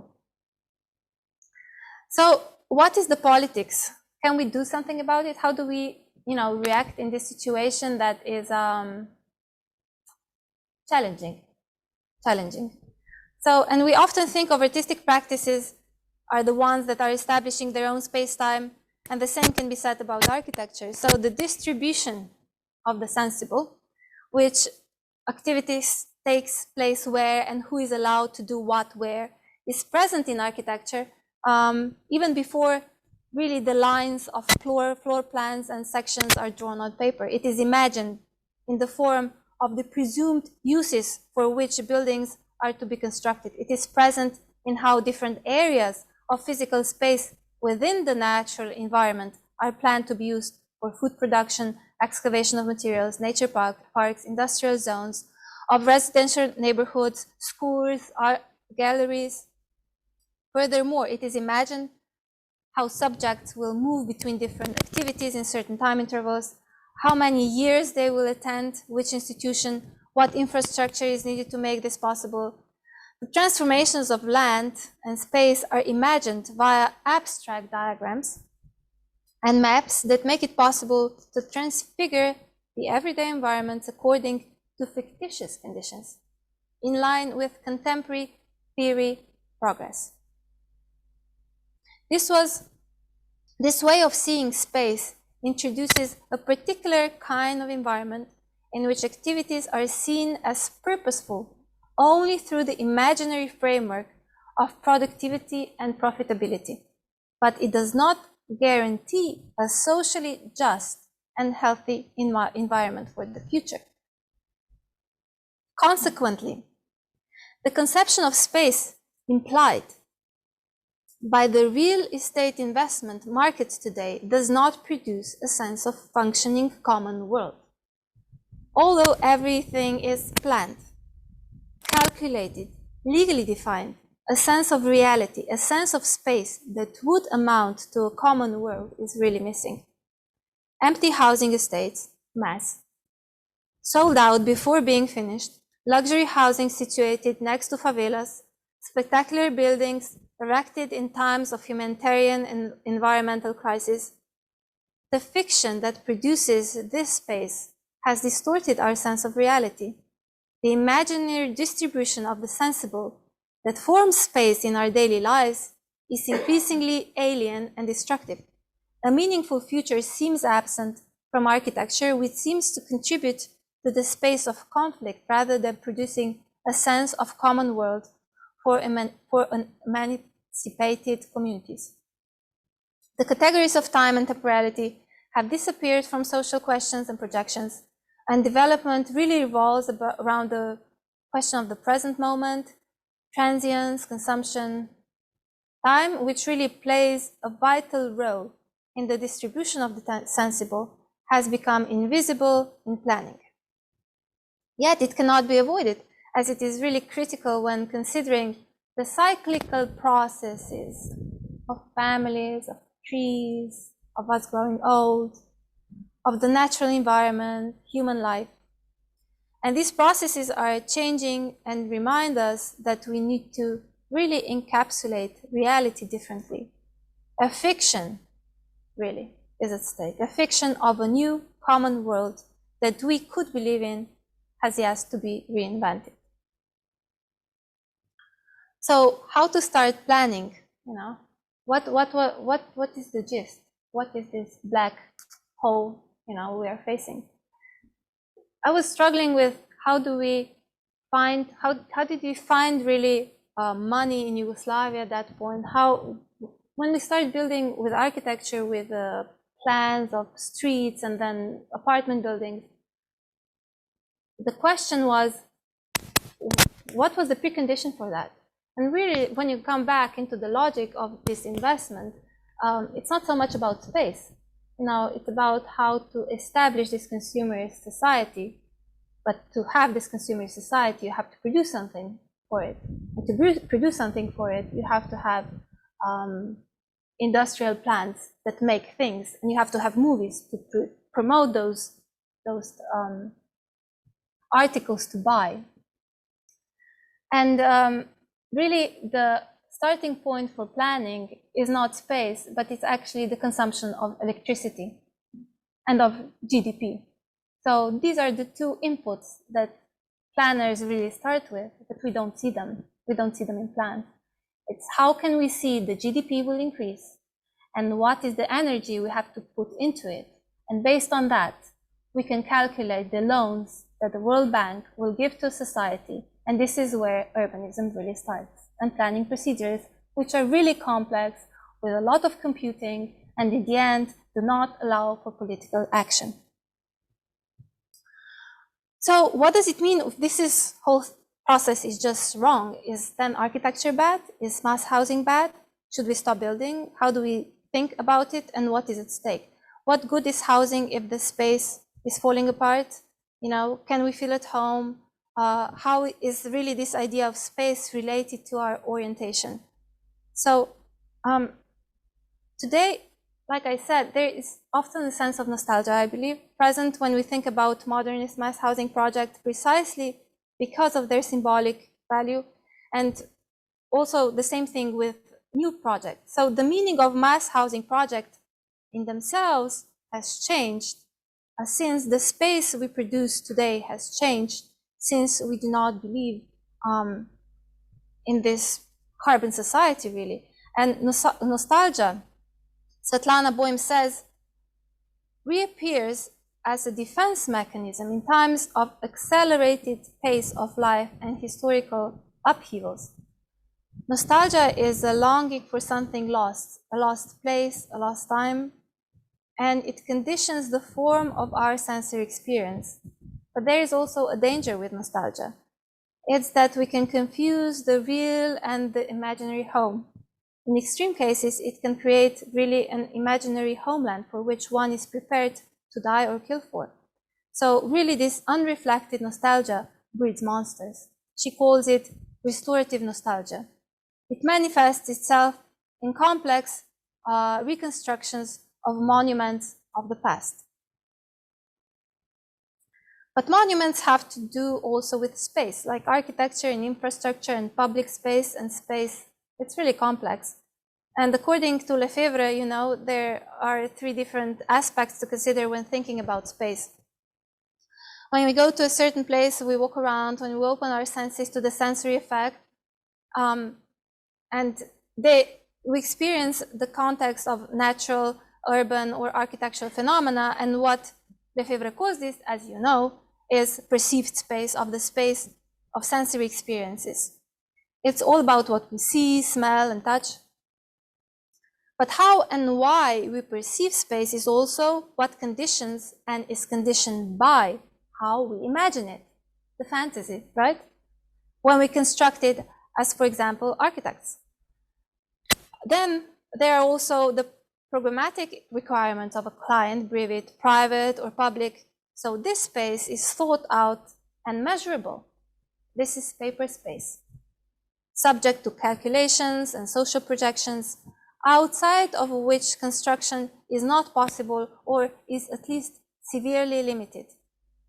So what is the politics? Can we do something about it? How do we, you know, react in this situation that is challenging? So, and we often think of artistic practices are the ones that are establishing their own space-time, and the same can be said about architecture. So the distribution of the sensible, which activities takes place where and who is allowed to do what where, is present in architecture even before really the lines of floor plans and sections are drawn on paper. It is imagined in the form of the presumed uses for which buildings are to be constructed. It is present in how different areas of physical space within the natural environment are planned to be used for food production, excavation of materials, nature parks, industrial zones, of residential neighborhoods, schools, art galleries. Furthermore, it is imagined how subjects will move between different activities in certain time intervals, how many years they will attend, which institution, what infrastructure is needed to make this possible. The transformations of land and space are imagined via abstract diagrams and maps that make it possible to transfigure the everyday environments according to fictitious conditions, in line with contemporary theory progress. This way of seeing space introduces a particular kind of environment in which activities are seen as purposeful only through the imaginary framework of productivity and profitability. But it does not guarantee a socially just and healthy environment for the future. Consequently, the conception of space implied by the real estate investment market today does not produce a sense of functioning common world. Although everything is planned, calculated, legally defined, a sense of reality, a sense of space that would amount to a common world is really missing. Empty housing estates, mass, sold out before being finished, luxury housing situated next to favelas, spectacular buildings erected in times of humanitarian and environmental crisis. The fiction that produces this space has distorted our sense of reality. The imaginary distribution of the sensible that forms space in our daily lives is increasingly alien and destructive. A meaningful future seems absent from architecture, which seems to contribute to the space of conflict rather than producing a sense of common world for emancipated communities. The categories of time and temporality have disappeared from social questions and projections, and development really revolves around the question of the present moment, transience, consumption, time, which really plays a vital role in the distribution of the sensible, has become invisible in planning. Yet it cannot be avoided, as it is really critical when considering the cyclical processes of families, of trees, of us growing old, of the natural environment, human life. And these processes are changing and remind us that we need to really encapsulate reality differently. A fiction really is at stake. A fiction of a new common world that we could believe in has yet to be reinvented. So how to start planning? What is the gist? What is this black hole we are facing? I was struggling with how did we find really money in Yugoslavia at that point? When we started building with architecture, with plans of streets and then apartment buildings, the question was, what was the precondition for that? And really, when you come back into the logic of this investment, it's not so much about space. It's about how to establish this consumerist society. But to have this consumerist society, you have to produce something for it. And to produce something for it, you have to have industrial plants that make things, and you have to have movies to promote those articles to buy. And really, the starting point for planning is not space, but it's actually the consumption of electricity and of GDP. So these are the two inputs that planners really start with, but we don't see them. We don't see them in plans. It's how can we see the GDP will increase, and what is the energy we have to put into it. And based on that, we can calculate the loans that the World Bank will give to society. And this is where urbanism really starts, and planning procedures, which are really complex, with a lot of computing, and in the end, do not allow for political action. So what does it mean if this whole process is just wrong? Is then architecture bad? Is mass housing bad? Should we stop building? How do we think about it, and what is at stake? What good is housing if the space is falling apart? Can we feel at home? How is really this idea of space related to our orientation? So today, like I said, there is often a sense of nostalgia, I believe, present when we think about modernist mass housing projects, precisely because of their symbolic value, and also the same thing with new projects. So the meaning of mass housing projects in themselves has changed since the space we produce today has changed, since we do not believe in this carbon society, really. And nostalgia, Svetlana Boym says, reappears as a defense mechanism in times of accelerated pace of life and historical upheavals. Nostalgia is a longing for something lost, a lost place, a lost time. and it conditions the form of our sensory experience. But there is also a danger with nostalgia. It's that we can confuse the real and the imaginary home. In extreme cases, it can create really an imaginary homeland for which one is prepared to die or kill for. So really this unreflected nostalgia breeds monsters. She calls it restorative nostalgia. It manifests itself in complex reconstructions of monuments of the past. But monuments have to do also with space, like architecture and infrastructure and public space and space. It's really complex. And according to Lefebvre, you know, there are 3 different aspects to consider when thinking about space. When we go to a certain place, we walk around, when we open our senses to the sensory effect, and we experience the context of natural, urban, or architectural phenomena, and what Lefebvre calls this, as you know, is perceived space, of the space of sensory experiences. It's all about what we see, smell, and touch. But how and why we perceive space is also what conditions and is conditioned by how we imagine it, the fantasy, right? When we construct it as, for example, architects. Then there are also the programmatic requirements of a client, be it private or public. So this space is thought out and measurable. This is paper space, subject to calculations and social projections, outside of which construction is not possible or is at least severely limited.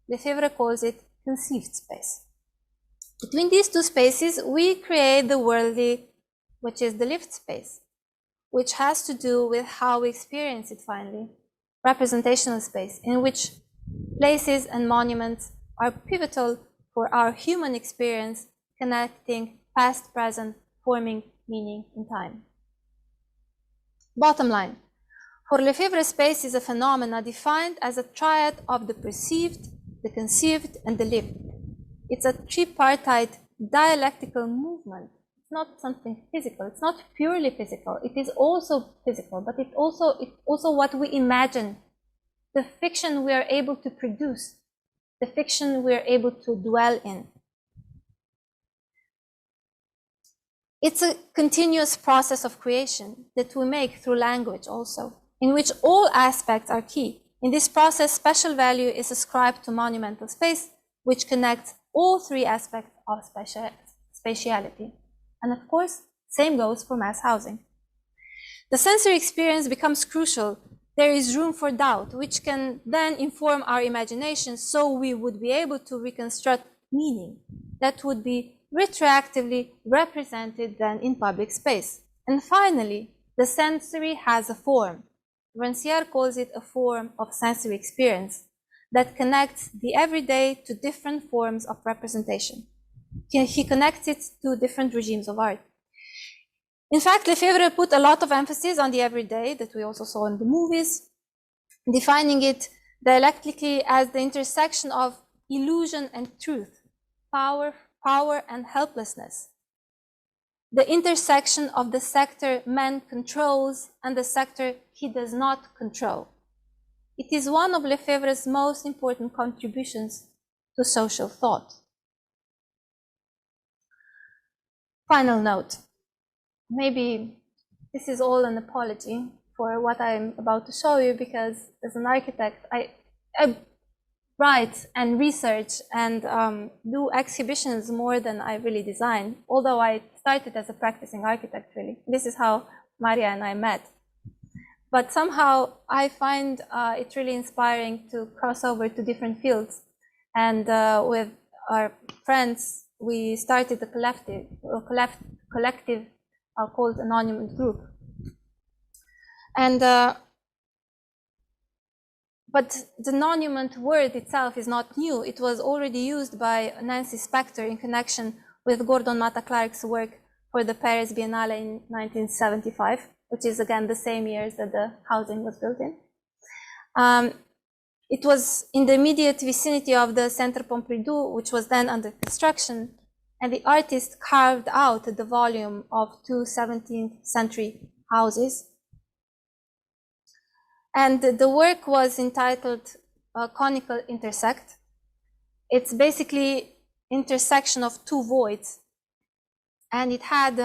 Lefebvre calls it conceived space. Between these 2 spaces, we create the worldly, which is the lived space, which has to do with how we experience it finally. Representational space, in which places and monuments are pivotal for our human experience, connecting past, present, forming meaning in time. Bottom line, for Lefebvre, space is a phenomena defined as a triad of the perceived, the conceived, and the lived. It's a tripartite dialectical movement. It's not something physical. It's not purely physical. It is also physical, but it's also what we imagine, the fiction we are able to produce, the fiction we are able to dwell in. It's a continuous process of creation that we make through language also, in which all aspects are key. In this process, special value is ascribed to monumental space, which connects all 3 aspects of spatiality. And of course, same goes for mass housing. The sensory experience becomes crucial. There is room for doubt, which can then inform our imagination, so we would be able to reconstruct meaning that would be retroactively represented then in public space. And finally, the sensory has a form. Rancière calls it a form of sensory experience that connects the everyday to different forms of representation. He connects it to different regimes of art. In fact, Lefebvre put a lot of emphasis on the everyday that we also saw in the movies, defining it dialectically as the intersection of illusion and truth, power and helplessness, the intersection of the sector man controls and the sector he does not control. It is one of Lefebvre's most important contributions to social thought. Final note. Maybe this is all an apology for what I'm about to show you, because as an architect, I write and research and do exhibitions more than I really design, although I started as a practicing architect, really. This is how Maria and I met. But somehow I find it really inspiring to cross over to different fields. And with our friends, we started a collective called Anonymous Group. And but the monument word itself is not new. It was already used by Nancy Spector in connection with Gordon Matta Clark's work for the Paris Biennale in 1975, which is again the same years that the housing was built in. It was in the immediate vicinity of the Centre Pompidou, which was then under construction, and the artist carved out the volume of 2 17th century houses. And the work was entitled Conical Intersect. It's basically intersection of two voids. And it had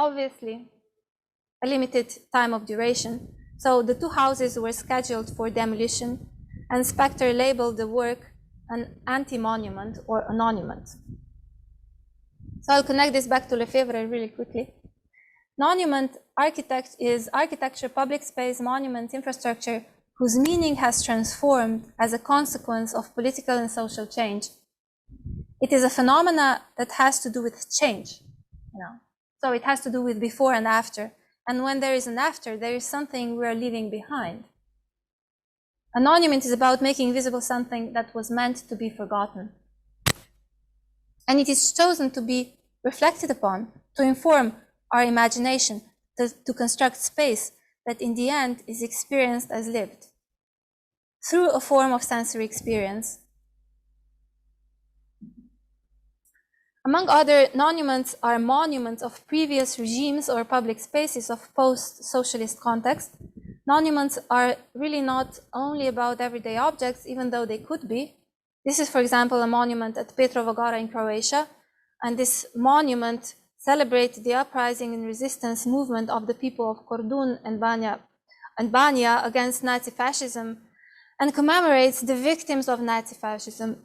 obviously a limited time of duration. So the two houses were scheduled for demolition, and Spector labeled the work an anti-monument or annonument. So I'll connect this back to Lefebvre really quickly. Monument is architecture, public space, monument, infrastructure, whose meaning has transformed as a consequence of political and social change. It is a phenomena that has to do with change, So it has to do with before and after. And when there is an after, there is something we are leaving behind. A monument is about making visible something that was meant to be forgotten. And it is chosen to be reflected upon, to inform our imagination, to construct space that in the end is experienced as lived through a form of sensory experience. Among other monuments are monuments of previous regimes or public spaces of post-socialist context. Monuments are really not only about everyday objects, even though they could be. This is, for example, a monument at Petrova Gora in Croatia, and this monument celebrates the uprising and resistance movement of the people of Kordun and Banja against Nazi fascism, and commemorates the victims of Nazi fascism,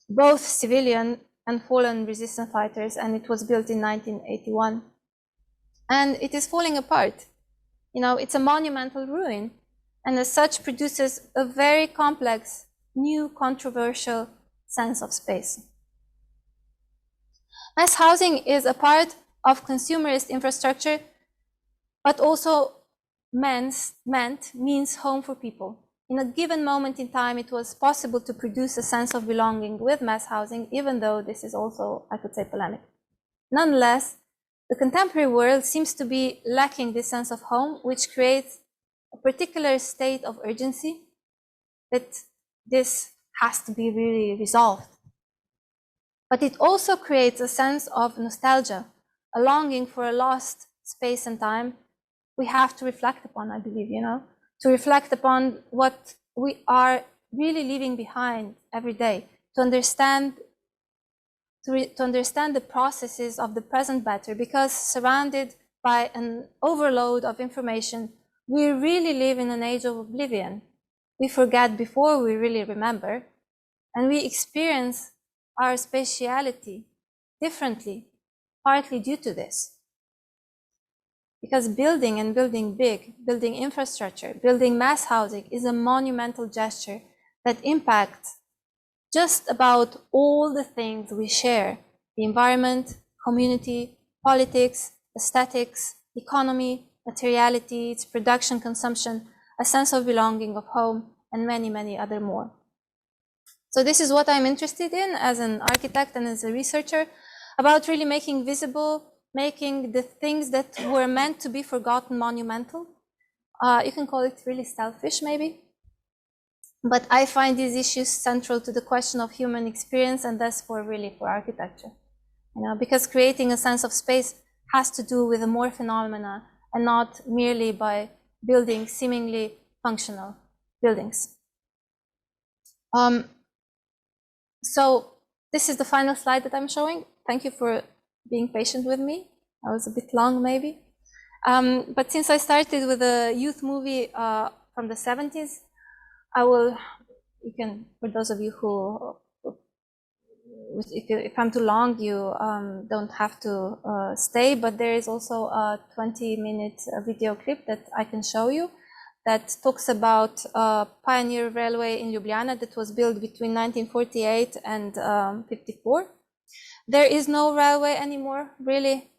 both civilian and fallen resistance fighters, and it was built in 1981. And it is falling apart. It's a monumental ruin, and as such produces a very complex, new, controversial sense of space. Mass housing is a part of consumerist infrastructure, but also means home for people. In a given moment in time, it was possible to produce a sense of belonging with mass housing, even though this is also, I could say, polemic. Nonetheless, the contemporary world seems to be lacking this sense of home, which creates a particular state of urgency that this has to be really resolved. But it also creates a sense of nostalgia, a longing for a lost space and time we have to reflect upon, I believe, to reflect upon what we are really leaving behind every day, to understand the processes of the present better, because surrounded by an overload of information, we really live in an age of oblivion. We forget before we really remember, and we experience our spatiality differently, partly due to this. Because building and building big, building infrastructure, building mass housing is a monumental gesture that impacts just about all the things we share: the environment, community, politics, aesthetics, economy, materiality, its production, consumption, a sense of belonging, of home, and many, many other more. So this is what I'm interested in as an architect and as a researcher, about really making visible, making the things that were meant to be forgotten monumental. You can call it really selfish, maybe. But I find these issues central to the question of human experience, and thus for architecture. Because creating a sense of space has to do with a more phenomena and not merely by building seemingly functional buildings. So this is the final slide that I'm showing. Thank you for being patient with me. I was a bit long, maybe. But since I started with a youth movie from the 70s, you can, for those of you who, if I'm too long, you don't have to stay, but there is also a 20-minute video clip that I can show you that talks about pioneer railway in Ljubljana that was built between 1948 and 54. There is no railway anymore, really.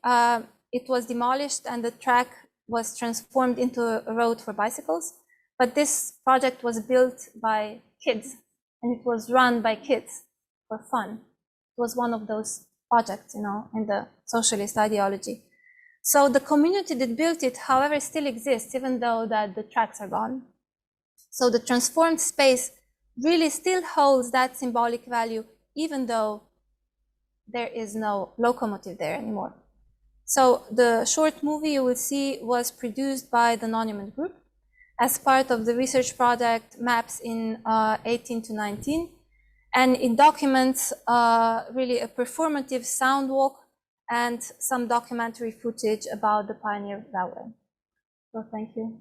It was demolished and the track was transformed into a road for bicycles. But this project was built by kids, and it was run by kids for fun. It was one of those projects, in the socialist ideology. So the community that built it, however, still exists, even though that the tracks are gone. So the transformed space really still holds that symbolic value, even though there is no locomotive there anymore. So the short movie you will see was produced by the Monument Group. as part of the research project MAPS in 18 to 19. And it documents really a performative sound walk and some documentary footage about the Pioneer Railway. So thank you.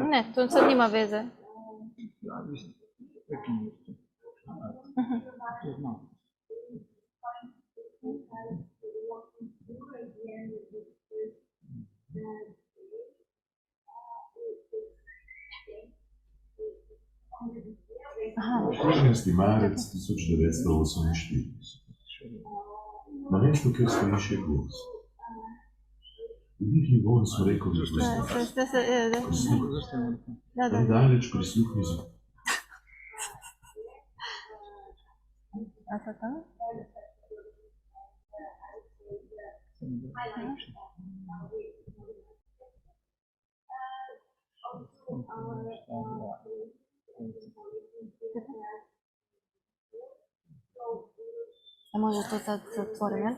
Ne, to sad nima veze. Štirinajsti marec 1948. Na mestu, kjer stoji še gost. Vdihni vonj smrekovih gostov. Daleč prisluhni zvok. A može to sad zatvorim, jel?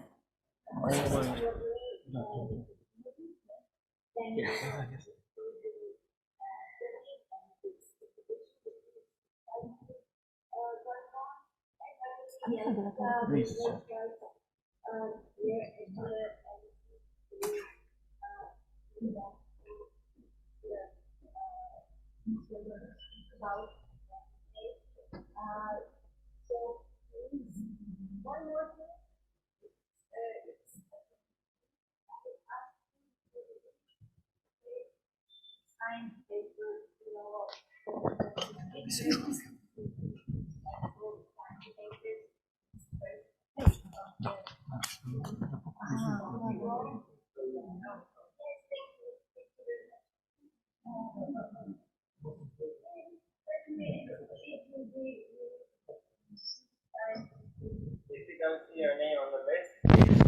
Don't see your name on the list,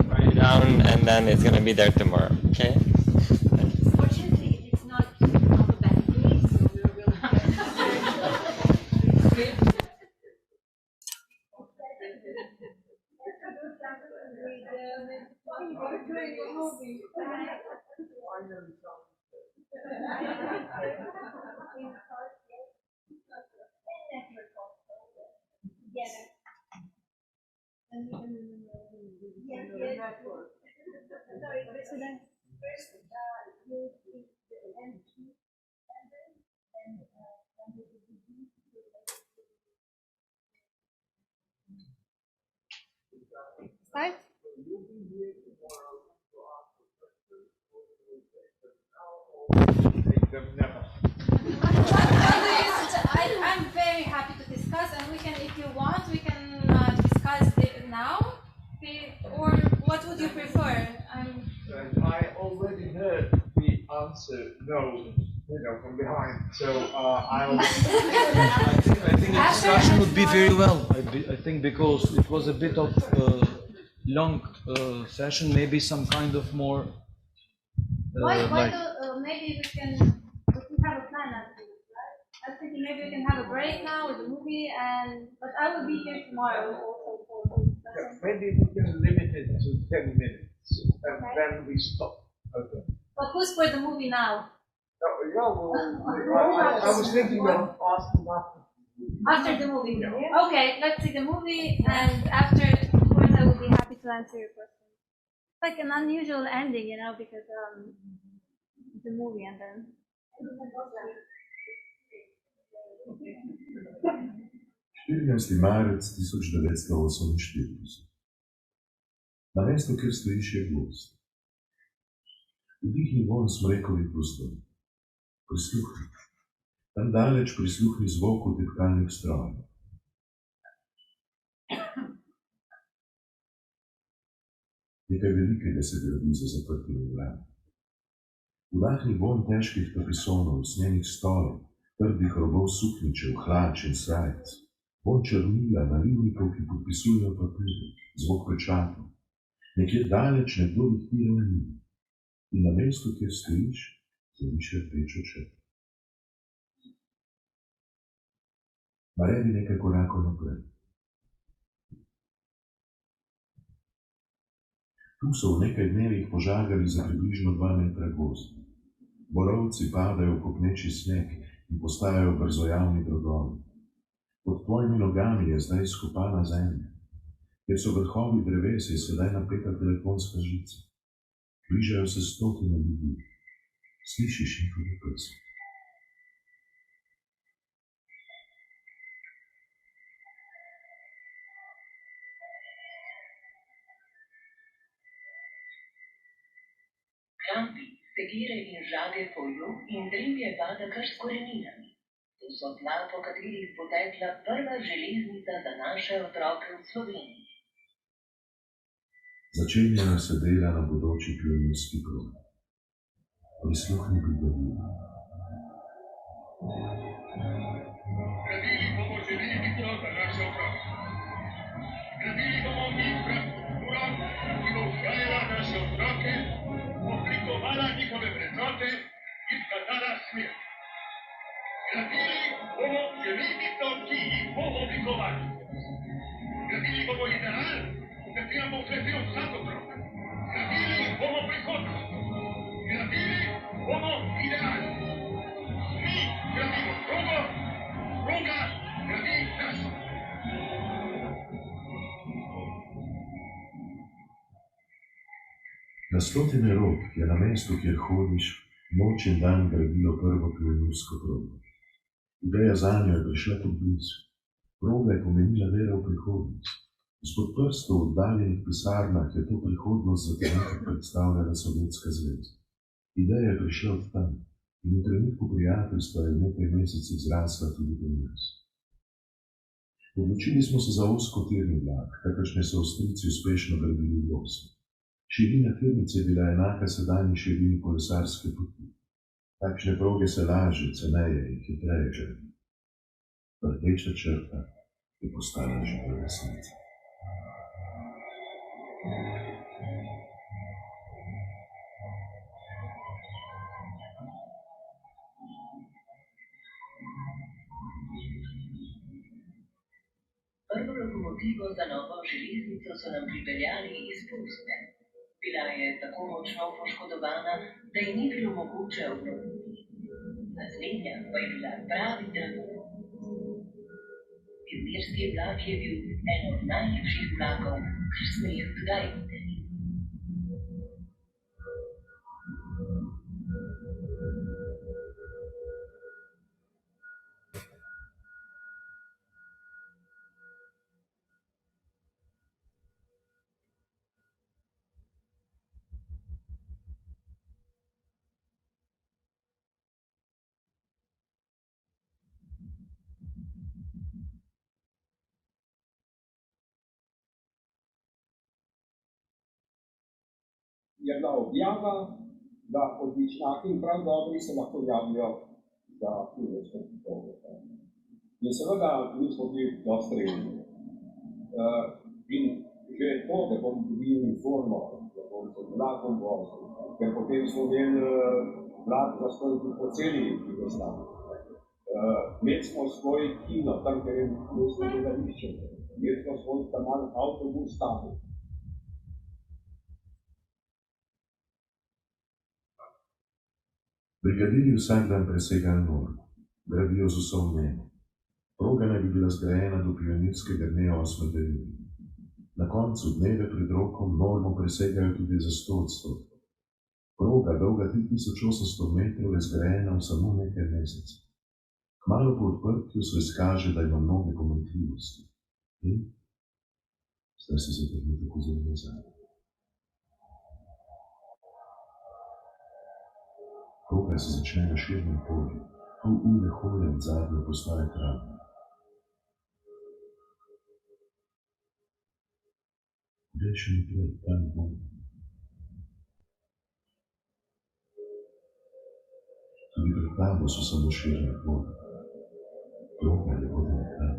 write it down, and then it's going to be there tomorrow. Okay? Fortunately, it's not alphabetically, so we're really Start? I'm very happy to discuss, and we can, if you want, we can discuss it now. Or what would you prefer? I already heard the answer no, from behind. So I'll. I think the discussion would be very well. I think because it was a bit of long session, maybe some kind of more. Maybe we can have a plan afterwards, right? I was thinking maybe we can have a break now with the movie, but I will be here tomorrow also for Yeah, maybe we can limit it to 10 minutes, and then we stop. Okay. But who's for the movie now? I was thinking of asking after. After the movie? Yeah. Okay, let's see the movie, and after, of course, I will be happy to answer your question. It's like an unusual ending, because the movie and then. 14. marec 1948. Na mestu, kjer stoji še gost. Vdihni vonj smrekovih gostov. Prisluhni. Tam daleč prisluhni zvoku tipkalnih strojev. Nekaj velikega se gradi za zaprtimi vrati. Vdahni vonj težkih tapisonov, usnjenih stolov, trdih robov suknjičev, hlač in srajc. Vonj črnila nalivnikov, ki podpisujejo papirje, zvok pečatov. Nekje daleč nekdo diktira v njih. in na mestu, kjer stojiš, zadiš rdečo črto. Naredi nekaj korakov naprej. Tu so v nekaj dnevih požagali za približno 2 metra gozd. Borovci padajo v kopneči sneg in postajajo brzojavni drogovi. Pod tvojimi nogami je zdaj skopana zemlja. Ker so vrhovi dreves, je sedaj napeta telefonska žica. Bližajo se stotine ljudi. Slišiš njihove pesmi. Krampi, sekire in žage poju in drevje pada kar s koreninami. To so tla, po katerih bo tekla prva železnica za naše otroke v Sloveniji. Začenjajo se dela na bodoči pionirski progi. Prisluhni brigadiri. Gradili bomo železnico za naše otroke. Gradili bomo infrastrukturo, ki bo vzgajala naše otroke, oblikovala njihove vrednote in kazala smer. Gradili bomo železnico, ki jih bo oblikovali. Gradili bomo ideal, v katerem bo vletel vsak otrok. Gradili bomo prihodnost. Gradili bomo ideal. Mi gradimo progo, proga gradi nas. Na stotine rok je na mestu, kjer hodiš, noč in dan gradilo prvo pionirsko progo. Ideja zanjo je prišla kot blizu. Proga je pomenila vera v prihodnost. Izpod prstov v oddaljenih pisarnah je to prihodnost za trenutek predstavljala Sovjetska zveza. Ideja je prišla od tam in v trenutku prijateljstva je v nekaj mesecih zrasla tudi pri nas. Odločili smo se za ozkotirni vlak, kakršne so Avstrijci uspešno gradili v Usce. Širina tirnice je bila enaka sedanji širini kolesarske poti. Takšne proge se lažje, ceneje in hitreje gradi. Rdeča črta je postala živa resnica. Prvo lokomotivo za novo železnico so nam pripeljali iz Polske. Bila je tako močno poškodovana, da ji ni bilo mogoče obnoviti. Naslednja pa je bila pravi drago. Pionirski vlak je bil eno od najljubših vlakov, kar smo jih kdaj videli. Je bila objava, da odličnjaki in prav dobri se lahko javijo za pionirsko progo. In seveda mi smo bili dosti revni. In že to, da bom dobil uniformo, da bom se vlakom vozil, ker potem smo imeli vlak zastonj tudi po celi Jugoslaviji. Imeli smo svoj kino, tam, kjer je mestno gledališče. Imeli smo svoj taman avtobus tam. Brigadiri vsak dan presegajo normo, gradijo z vso vnemo. Proga naj bi bila zgrajena do pionirskega dne 8. junija. Na koncu dneve pred rokom normo presegajo tudi za 100%. Proga, dolga 3800 metrov, je zgrajena v samo nekaj mesecev. Kmalu po odprtju se izkaže, da ima mnoge pomanjkljivosti. In zdaj se za trenutek oziroma nazaj. Proga se začne na širnem polju, pol ure hoje od zadnje postaje travne. Kdaj še naprej, tam bom. Tudi pred tabo so samo širne polje. Proga je vodila tam.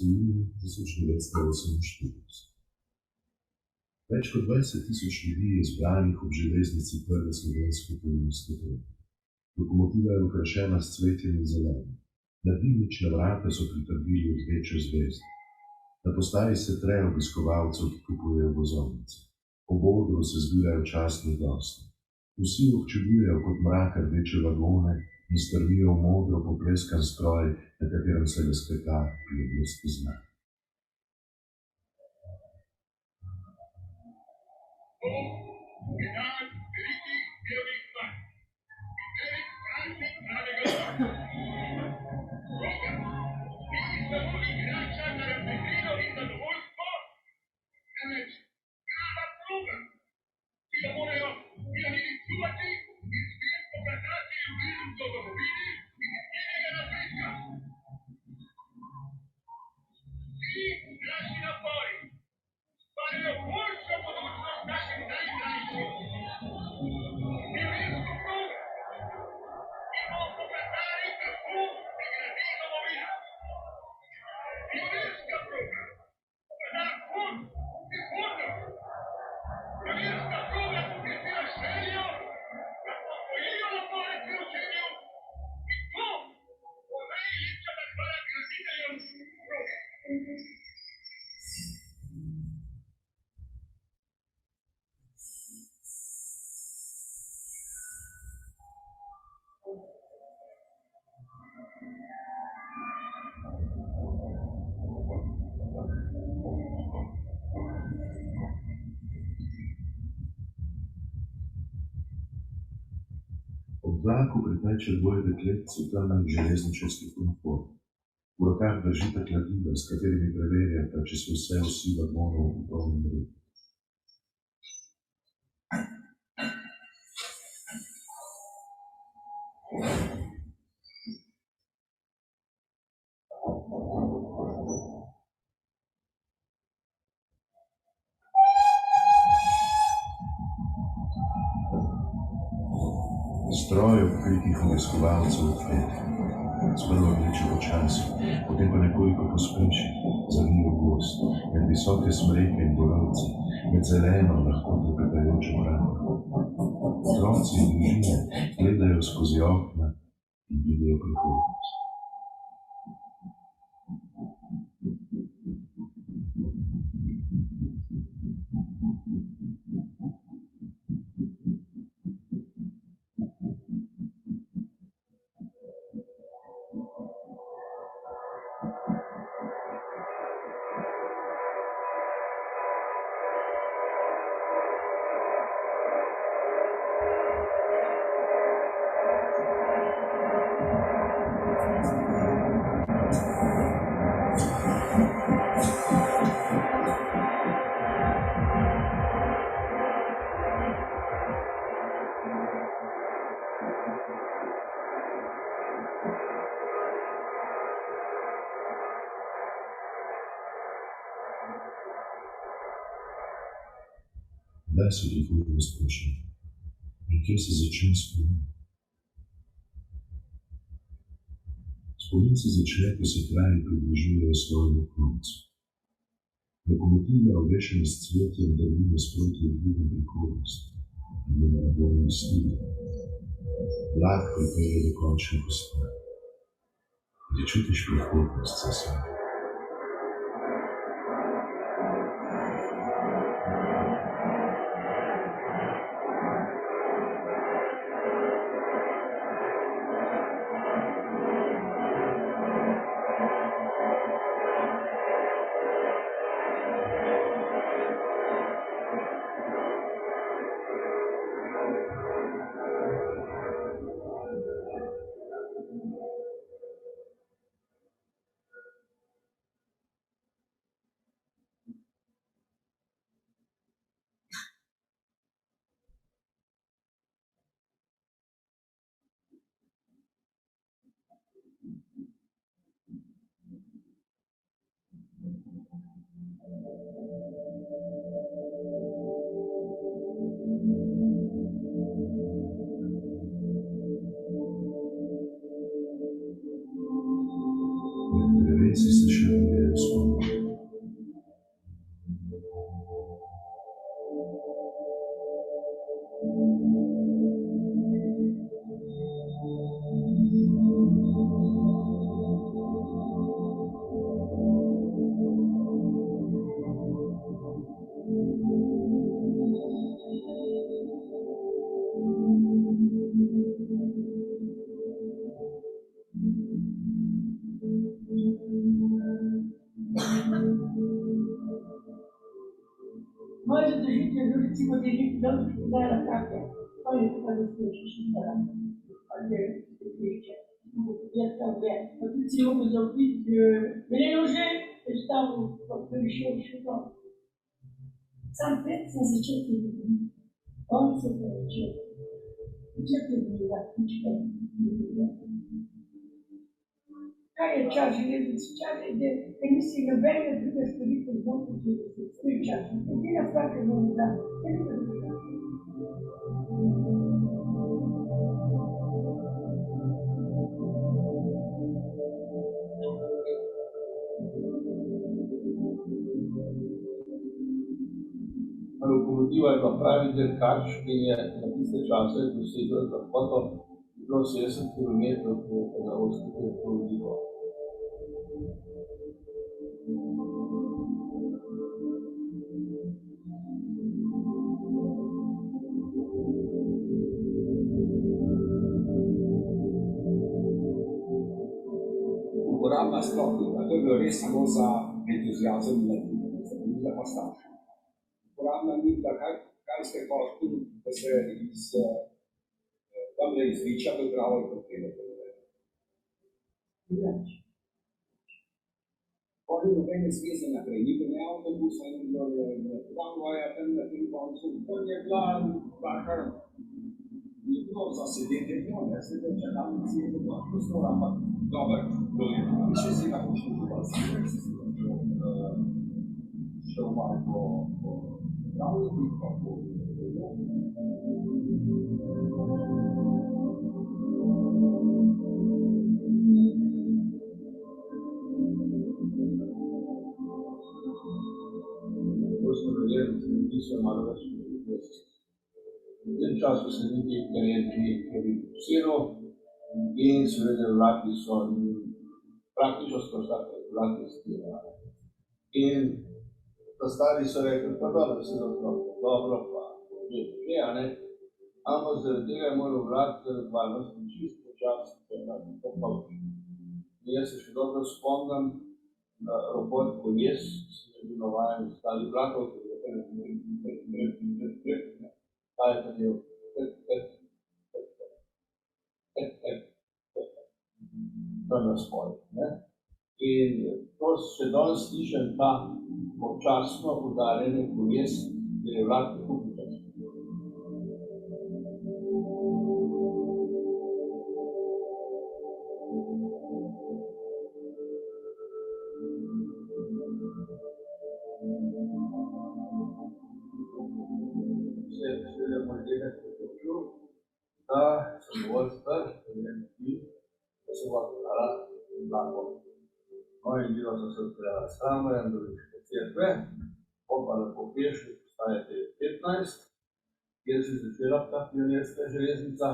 Junija 1948. Več kot 20,000 ljudi je zbranih ob železnici prve slovensko-tujinske proge. Lokomotiva je okrašena s cvetjem in zelenim. Na dimnična vrata so pritrdili rdečo zvezdo. Na postaji se tre obiskovalcev, ki kupujejo vozovnice. Ob odru se zbirajo častni gosti. Vsi občudujejo kot mrak rdeče vagone in strmijo v modro popleskan stroj, na katerem se razpeta pionirski znak. Ob vlaku priteče dvoje deklet v temnih železničarskih uniformah. V rokah držita kladiva, s katerimi preverjata, če so vse osi vagonov v polnem redu. Stroj obkritih obiskovalcev v kleti. Sprva vleče počasi, potem pa nekoliko pospeši, zavije v gozd, med visoke smreke in borovce, med zeleno, lahko trepetajočo vrano. Otroci in družine gledajo skozi okna in vidijo prihodnost. Kdaj so prihodnost prišli? In kje se začne spomin? Spomin se začne, ko se kraji približujejo svojemu koncu. Lokomotiva, obvešena s cvetjem, drvi nasproti obljubom prihodnosti, in je na bolnem stilu. Vlak pripelje do končne postaje. Kde čutiš prihodnost za sebe? Reci se še vidijo spomni. Mas a gente viu que se poderia tanto estudar a carta, olha, você faz as coisas que para fazer e também. Eu disse uma eu fiz mélanger, eles estavam pelo show chutando. Sabe, se assistir tudo. Onde você foi? O dia que eu vi lá, Cara, Charles, ele disse, Charles, ele se revela de das películas não podia ser Charles. Ele era fraco no lugar. Lokomotiva je pa pravi dirkač, ki je na tiste čase dosegel lahkoto 60 km na ostri polovico. Uporabna sploh, to je bilo res samo za entuziazem za pastaž. Uporabna ni bila, kaj ste hoteli, da se tamle iz Viča Belgrada pripelje. Oni nobene zveze naprej, ni bilo ne avtobusa, ni bilo tramvaja, tam na tem koncu, tam je bila taka, je bilo zasedetje, ne, se da čakam, si je bilo prostor, ampak dober, še si lahko šel, šel malo po pravljivih, pa po so malo več v tem času se ni kvalificiral in seveda vlaki so praktično sproštate vlaki stirali. In stari so rekli, pa dobro se dobro pa že, ampak zaradi tega je moral vlak varnosti čisto počasiti, to pa in jaz se še dobro spomnim na robot koles, ki je bil navajen stali vlakov, tam na spoj. In to še danes slišim ta občasno udarjene koles, da je vlak tako počasno. Seveda moj dedek počutil, da sem dovolj star, da se bo dala vlakom. No in bilo so se odpeljala s tramvajem do Liške cerkve, pa lahko pešli, postajate 15, kjer se je začela ta pionirska železnica.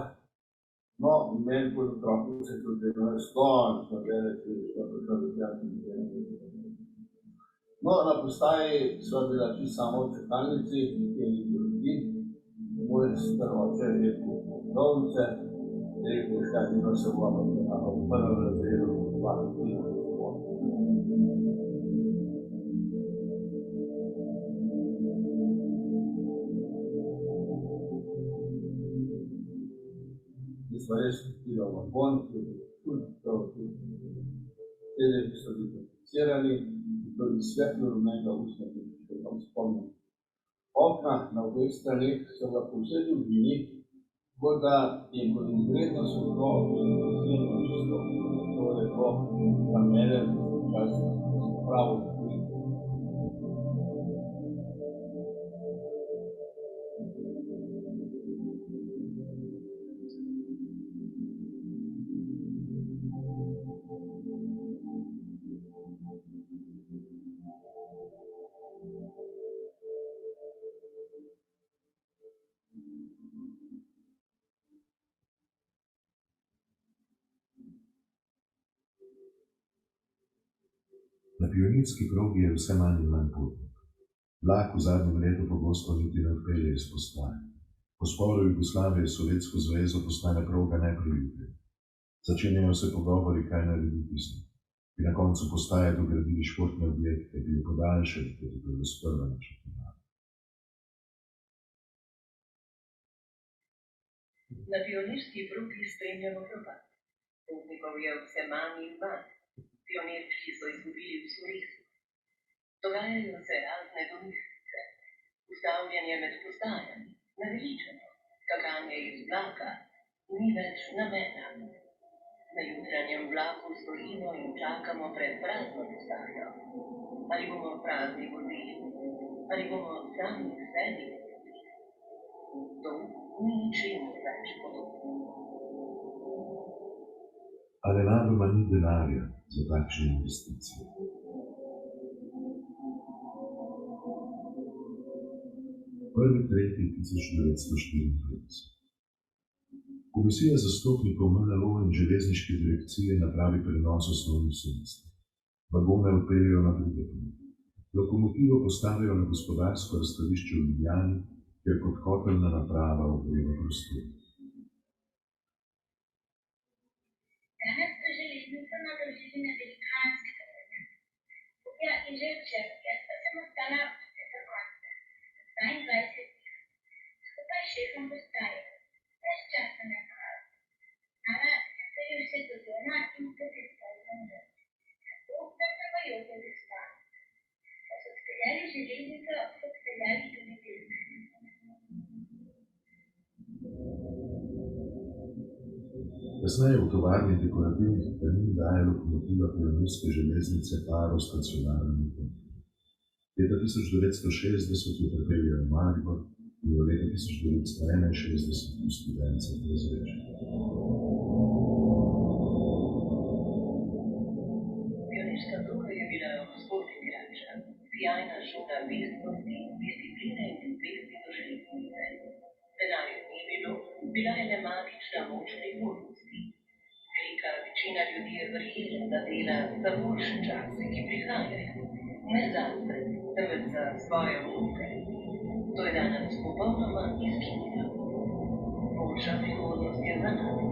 No, meni kot otroku se je tudi vedno ston, smo gledali, če je šlo prišlo do No, na postaji sva bila čisto samo v čakalnici, nekje ni bilo ljudi. Moj staroče je rekel Dovnice, rekel, škatino se bomo v prvem razredu vlakati. Mi smo res vstili v vagon, ki je tudi sedeli, ki so bili komplicirali, tudi svetlo rumega usna, ki se tam spomnim. Okna na obeh straneh so ga po vsej dolžini, tako da je kot izredno svetlo, izredno čisto, to je to, da mene včasih pravo zaključiti. pionirski progi je vse manj in manj potnik. Vlak v zadnjem letu pogosto niti ne odpelje iz postaje. Po sporu Jugoslavije s Sovjetsko zvezo postane proga nepriljubljena. Začenjajo se pogovori, kaj narediti z njim. Bi na koncu postaje dogradili športne objekte, bi jo podaljšali, kot je bilo sprva načrtovano. Na pionirski progi spremljamo propad. Potnikov je vse manj in manj. Pionirčki so izgubili v soresu. Dogajajo se razne domislice. Ustavljanje med postajami, naveličano, skakanje iz vlaka, ni več namena. Na jutranjem vlaku stojimo in čakamo pred prazno postajo. Ali bomo prazni vozili, ali bomo sami sebi. To ni ničemu več podobno. Ali nadoma ni denarja za takšne investicije? Prvi 3.1954. Komisija zastopnikov MNO in železniške direkcije napravi prenos osnovnih sredstev. Vagone odpeljejo na druge ponudbe. Lokomotivo postavijo na gospodarsko razstavišče v Ljubljani, kjer kot kotelna naprava ogreva prostor. Danska železnica naloži na velikanski trg. Ja, in že včeraj, jaz pa sem ostala do konca, 22 dni. Skupaj s šefom postaje, brez časa na kavu. Ana se je vse do doma in potem polno noč. Tako da smo jo bili spali. Ko so odpeljali železnico, so odpeljali tudi delke. Kasneje v tovarni dekorativnih tkanin daje lokomotiva pionirske železnice paro stacionarnemu potniku. Leta 1960 jo pripeljejo v Maribor in jo leta 1961 pusti Vence razreči. Pionirska proga je bila gospod igrača, sjajna šola vestnosti, discipline in ljubezni do železnice. Denarja ni bilo, bila je le magična moč prihodnosti. Velika večina ljudi je verjela, da dela za boljše čase, ki prihajajo, ne zase, temveč za svoje vnuke. To je danes popolnoma izginilo. Boljša prihodnost je za nami.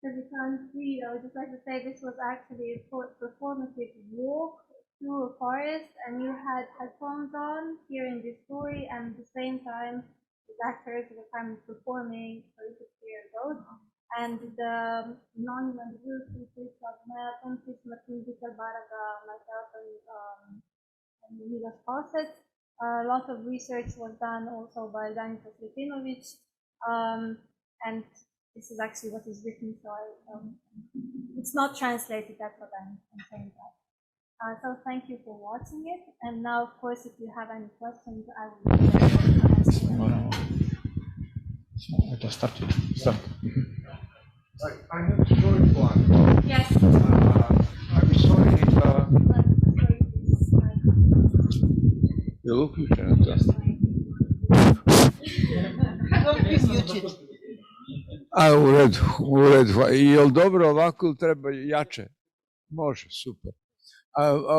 Because we can't see, I would just like to say this was actually a performative walk through a forest, and you had headphones on hearing this story, and at the same time the actors were kind of performing, so you could hear both. And the non-human group consists of Nika Grabar, myself, and Miloš Kosec. A lot of research was done also by Nika Grabar, and this is actually what is written, so it's not translated, that's what I'm saying that. So thank you for watching it, and now of course if you have any questions I will answer them. I have a short one. Yes. I'm sorry if... Je li uključeno to? A, u redu. Je li dobro ovako ili treba jače? Može, super.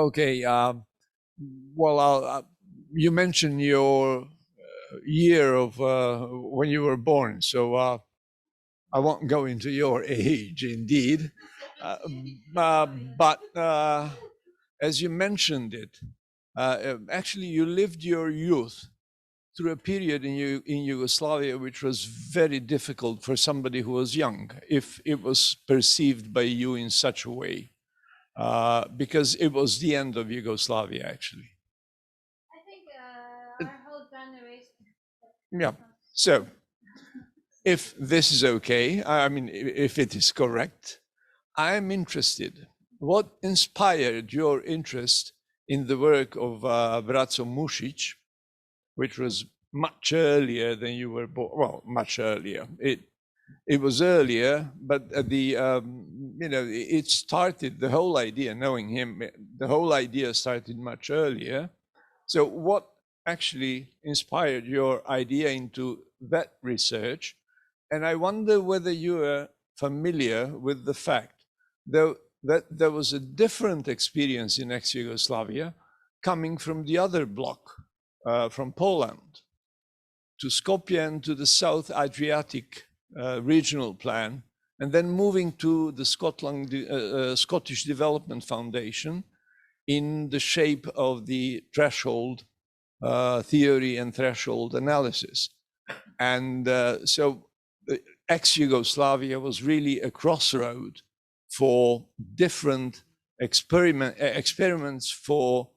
Okay, well, you mentioned your year of when you were born, so I won't go into your age, indeed. But as you mentioned it, actually you lived your youth through a period in Yugoslavia which was very difficult for somebody who was young, if it was perceived by you in such a way, because it was the end of Yugoslavia, actually. I think our whole generation. Yeah. So, if this is okay, I mean, if it is correct, I am interested. What inspired your interest in the work of Bratzo Mušić, which was much earlier than you were born? Well, much earlier. It was earlier, but it started, the whole idea, knowing him, the whole idea started much earlier. So what actually inspired your idea into that research? And I wonder whether you are familiar with the fact that there was a different experience in ex-Yugoslavia coming from the other bloc, from Poland to Skopje and to the South Adriatic regional plan, and then moving to the Scottish Development Foundation in the shape of the threshold theory and threshold analysis. And so ex-Yugoslavia was really a crossroad for different experiments for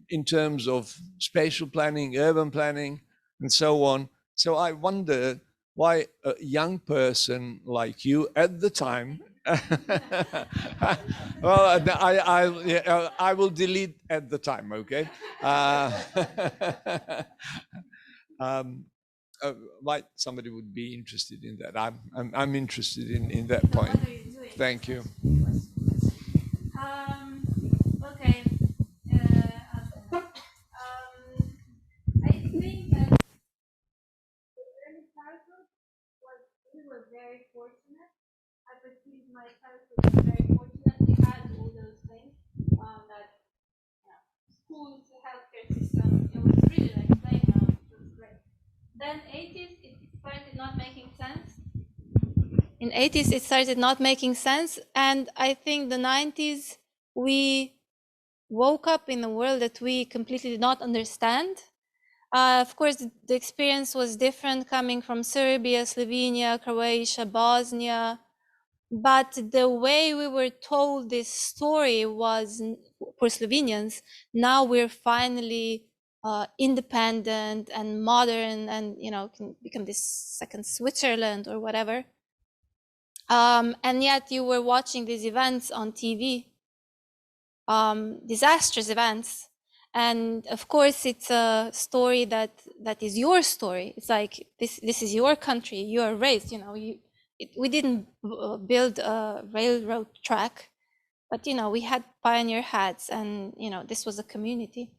in terms of spatial planning, urban planning, and so on. So I wonder why a young person like you at the time, well, I will delete at the time, okay? Why somebody would be interested in that? I'm interested in that point. Thank you. Okay. I think that the early childhood we were very fortunate. I perceived my childhood as very fortunate. We had all those things that schools, healthcare system. It was really like playground. It was great. Then 80s, it started not making sense. In 80s, it started not making sense, and I think the 90s, we woke up in a world that we completely did not understand. Of course, the experience was different coming from Serbia, Slovenia, Croatia, Bosnia, but the way we were told this story was, for Slovenians, now we're finally independent and modern and, can become this second Switzerland or whatever. And yet you were watching these events on TV, disastrous events. And of course, it's a story that is your story. It's like, this is your country. You are raised, we didn't build a railroad track, but, we had pioneer hats and, this was a community.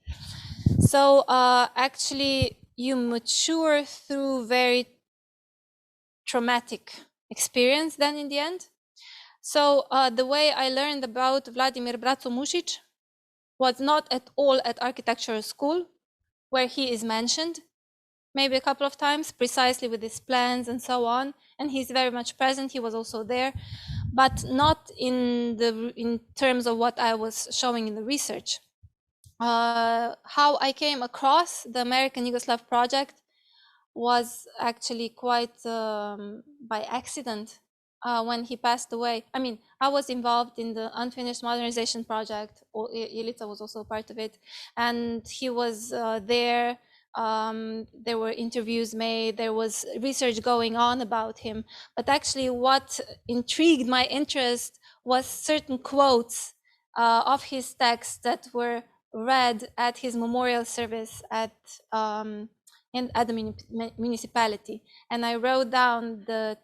So actually, you mature through very traumatic experience then in the end. So the way I learned about Vladimir Bratzo Mušić was not at all at architectural school, where he is mentioned, maybe a couple of times, precisely with his plans and so on. And he's very much present. He was also there, but not in terms of what I was showing in the research. How I came across the American Yugoslav project was actually quite by accident. When he passed away. I mean, I was involved in the unfinished modernization project. Ilica was also a part of it. And he was there. There were interviews made. There was research going on about him. But actually what intrigued my interest was certain quotes of his text that were read at his memorial service at the municipality. And I wrote down the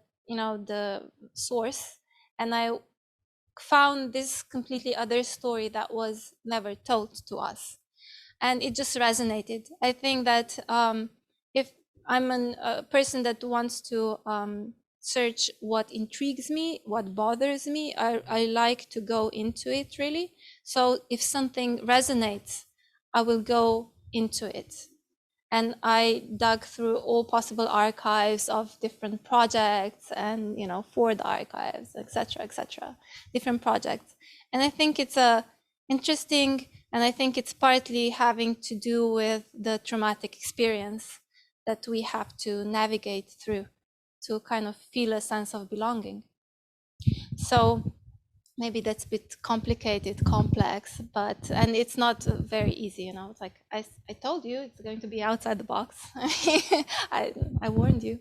source, and I found this completely other story that was never told to us, and it just resonated. I think that if I'm a person that wants to search what intrigues me, what bothers me, I like to go into it really. So if something resonates, I will go into it. And I dug through all possible archives of different projects and, for the archives, etc., different projects. And I think it's interesting, and I think it's partly having to do with the traumatic experience that we have to navigate through to kind of feel a sense of belonging. So maybe that's a bit complicated, complex, and it's not very easy, you know. It's like, I told you it's going to be outside the box. I warned you.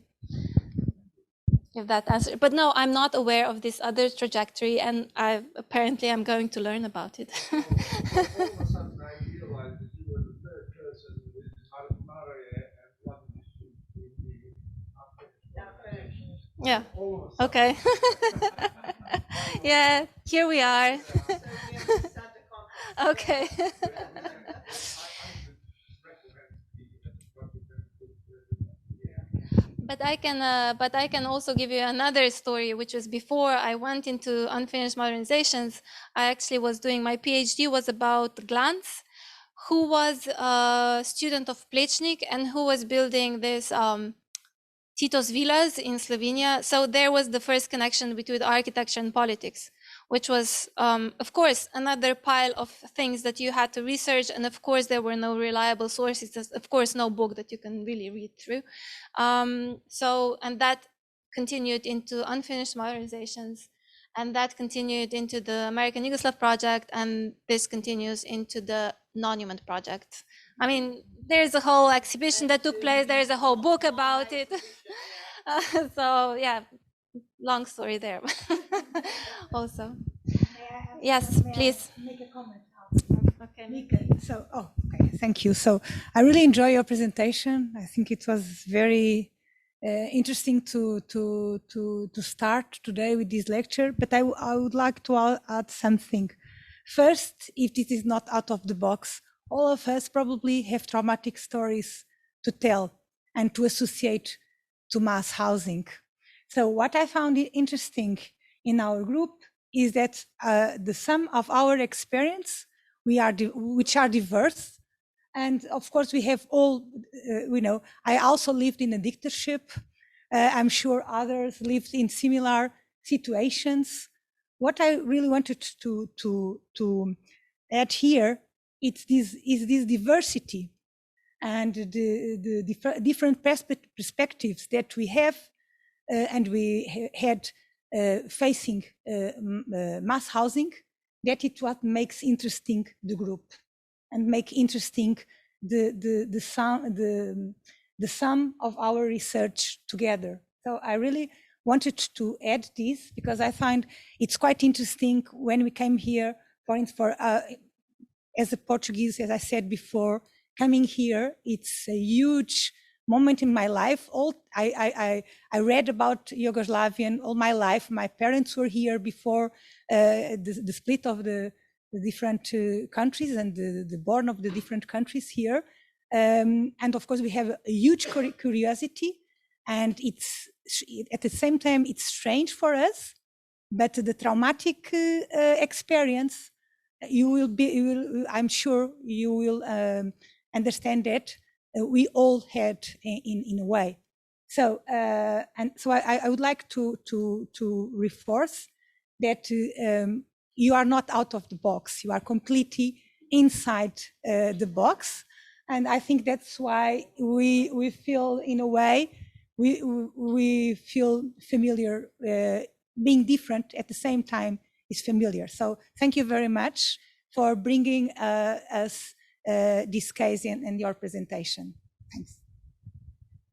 If that answers, but no, I'm not aware of this other trajectory, and apparently I'm going to learn about it. All of a sudden I realized that you were the third person with Maria and one in the Yeah. Okay. Yeah, here we are. Okay. But I can also give you another story, which was before I went into unfinished modernizations. I actually was doing my PhD was about Glantz, who was a student of Plečnik and who was building this Tito's villas in Slovenia. So there was the first connection between architecture and politics, which was, of course, another pile of things that you had to research. And of course, there were no reliable sources. Of course, no book that you can really read through. And that continued into unfinished modernizations. And that continued into the American Yugoslav project. And this continues into the Monument project. I mean, there's a whole exhibition that took place. There's a whole book about it. So yeah, long story there. Also, yes, please. Make a comment. Okay, Nika. So, okay, thank you. So, I really enjoy your presentation. I think it was very interesting to start today with this lecture. But I would like to add something. First, if this is not out of the box, all of us probably have traumatic stories to tell and to associate to mass housing. So what I found interesting in our group is that the sum of our experience, which are diverse, and of course we have all, I also lived in a dictatorship. I'm sure others lived in similar situations. What I really wanted to add here is this diversity and the different perspectives that we have and we had facing mass housing, that it what makes interesting the group and make interesting the sum of our research together. So I really wanted to add this because I find it's quite interesting when we came here, for instance, as a Portuguese, as I said before, coming here, it's a huge moment in my life. I read about Yugoslavian all my life. My parents were here before the split of the different countries and the born of the different countries here. And of course, we have a huge curiosity, and it's at the same time, it's strange for us, but the traumatic experience, I'm sure you will understand that we all had in a way. So and so I would like to reinforce that you are not out of the box. You are completely inside the box, and I think that's why we feel in a way we feel familiar. Being different at the same time is familiar. So thank you very much for bringing us this case and your presentation. Thanks.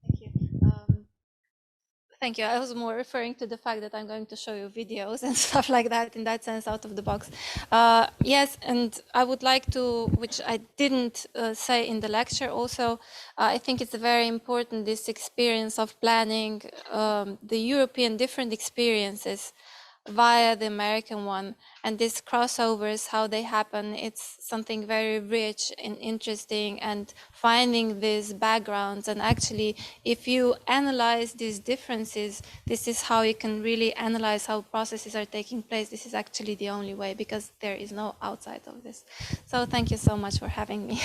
Thank you. Thank you. I was more referring to the fact that I'm going to show you videos and stuff like that, in that sense, out of the box. Yes, and I would like to, which I didn't say in the lecture also, I think it's very important, this experience of planning the European different experiences via the American one, and these crossovers, how they happen. It's something very rich and interesting, and finding these backgrounds. And actually, if you analyze these differences, this is how you can really analyze how processes are taking place. This is actually the only way, because there is no outside of this. So thank you so much for having me.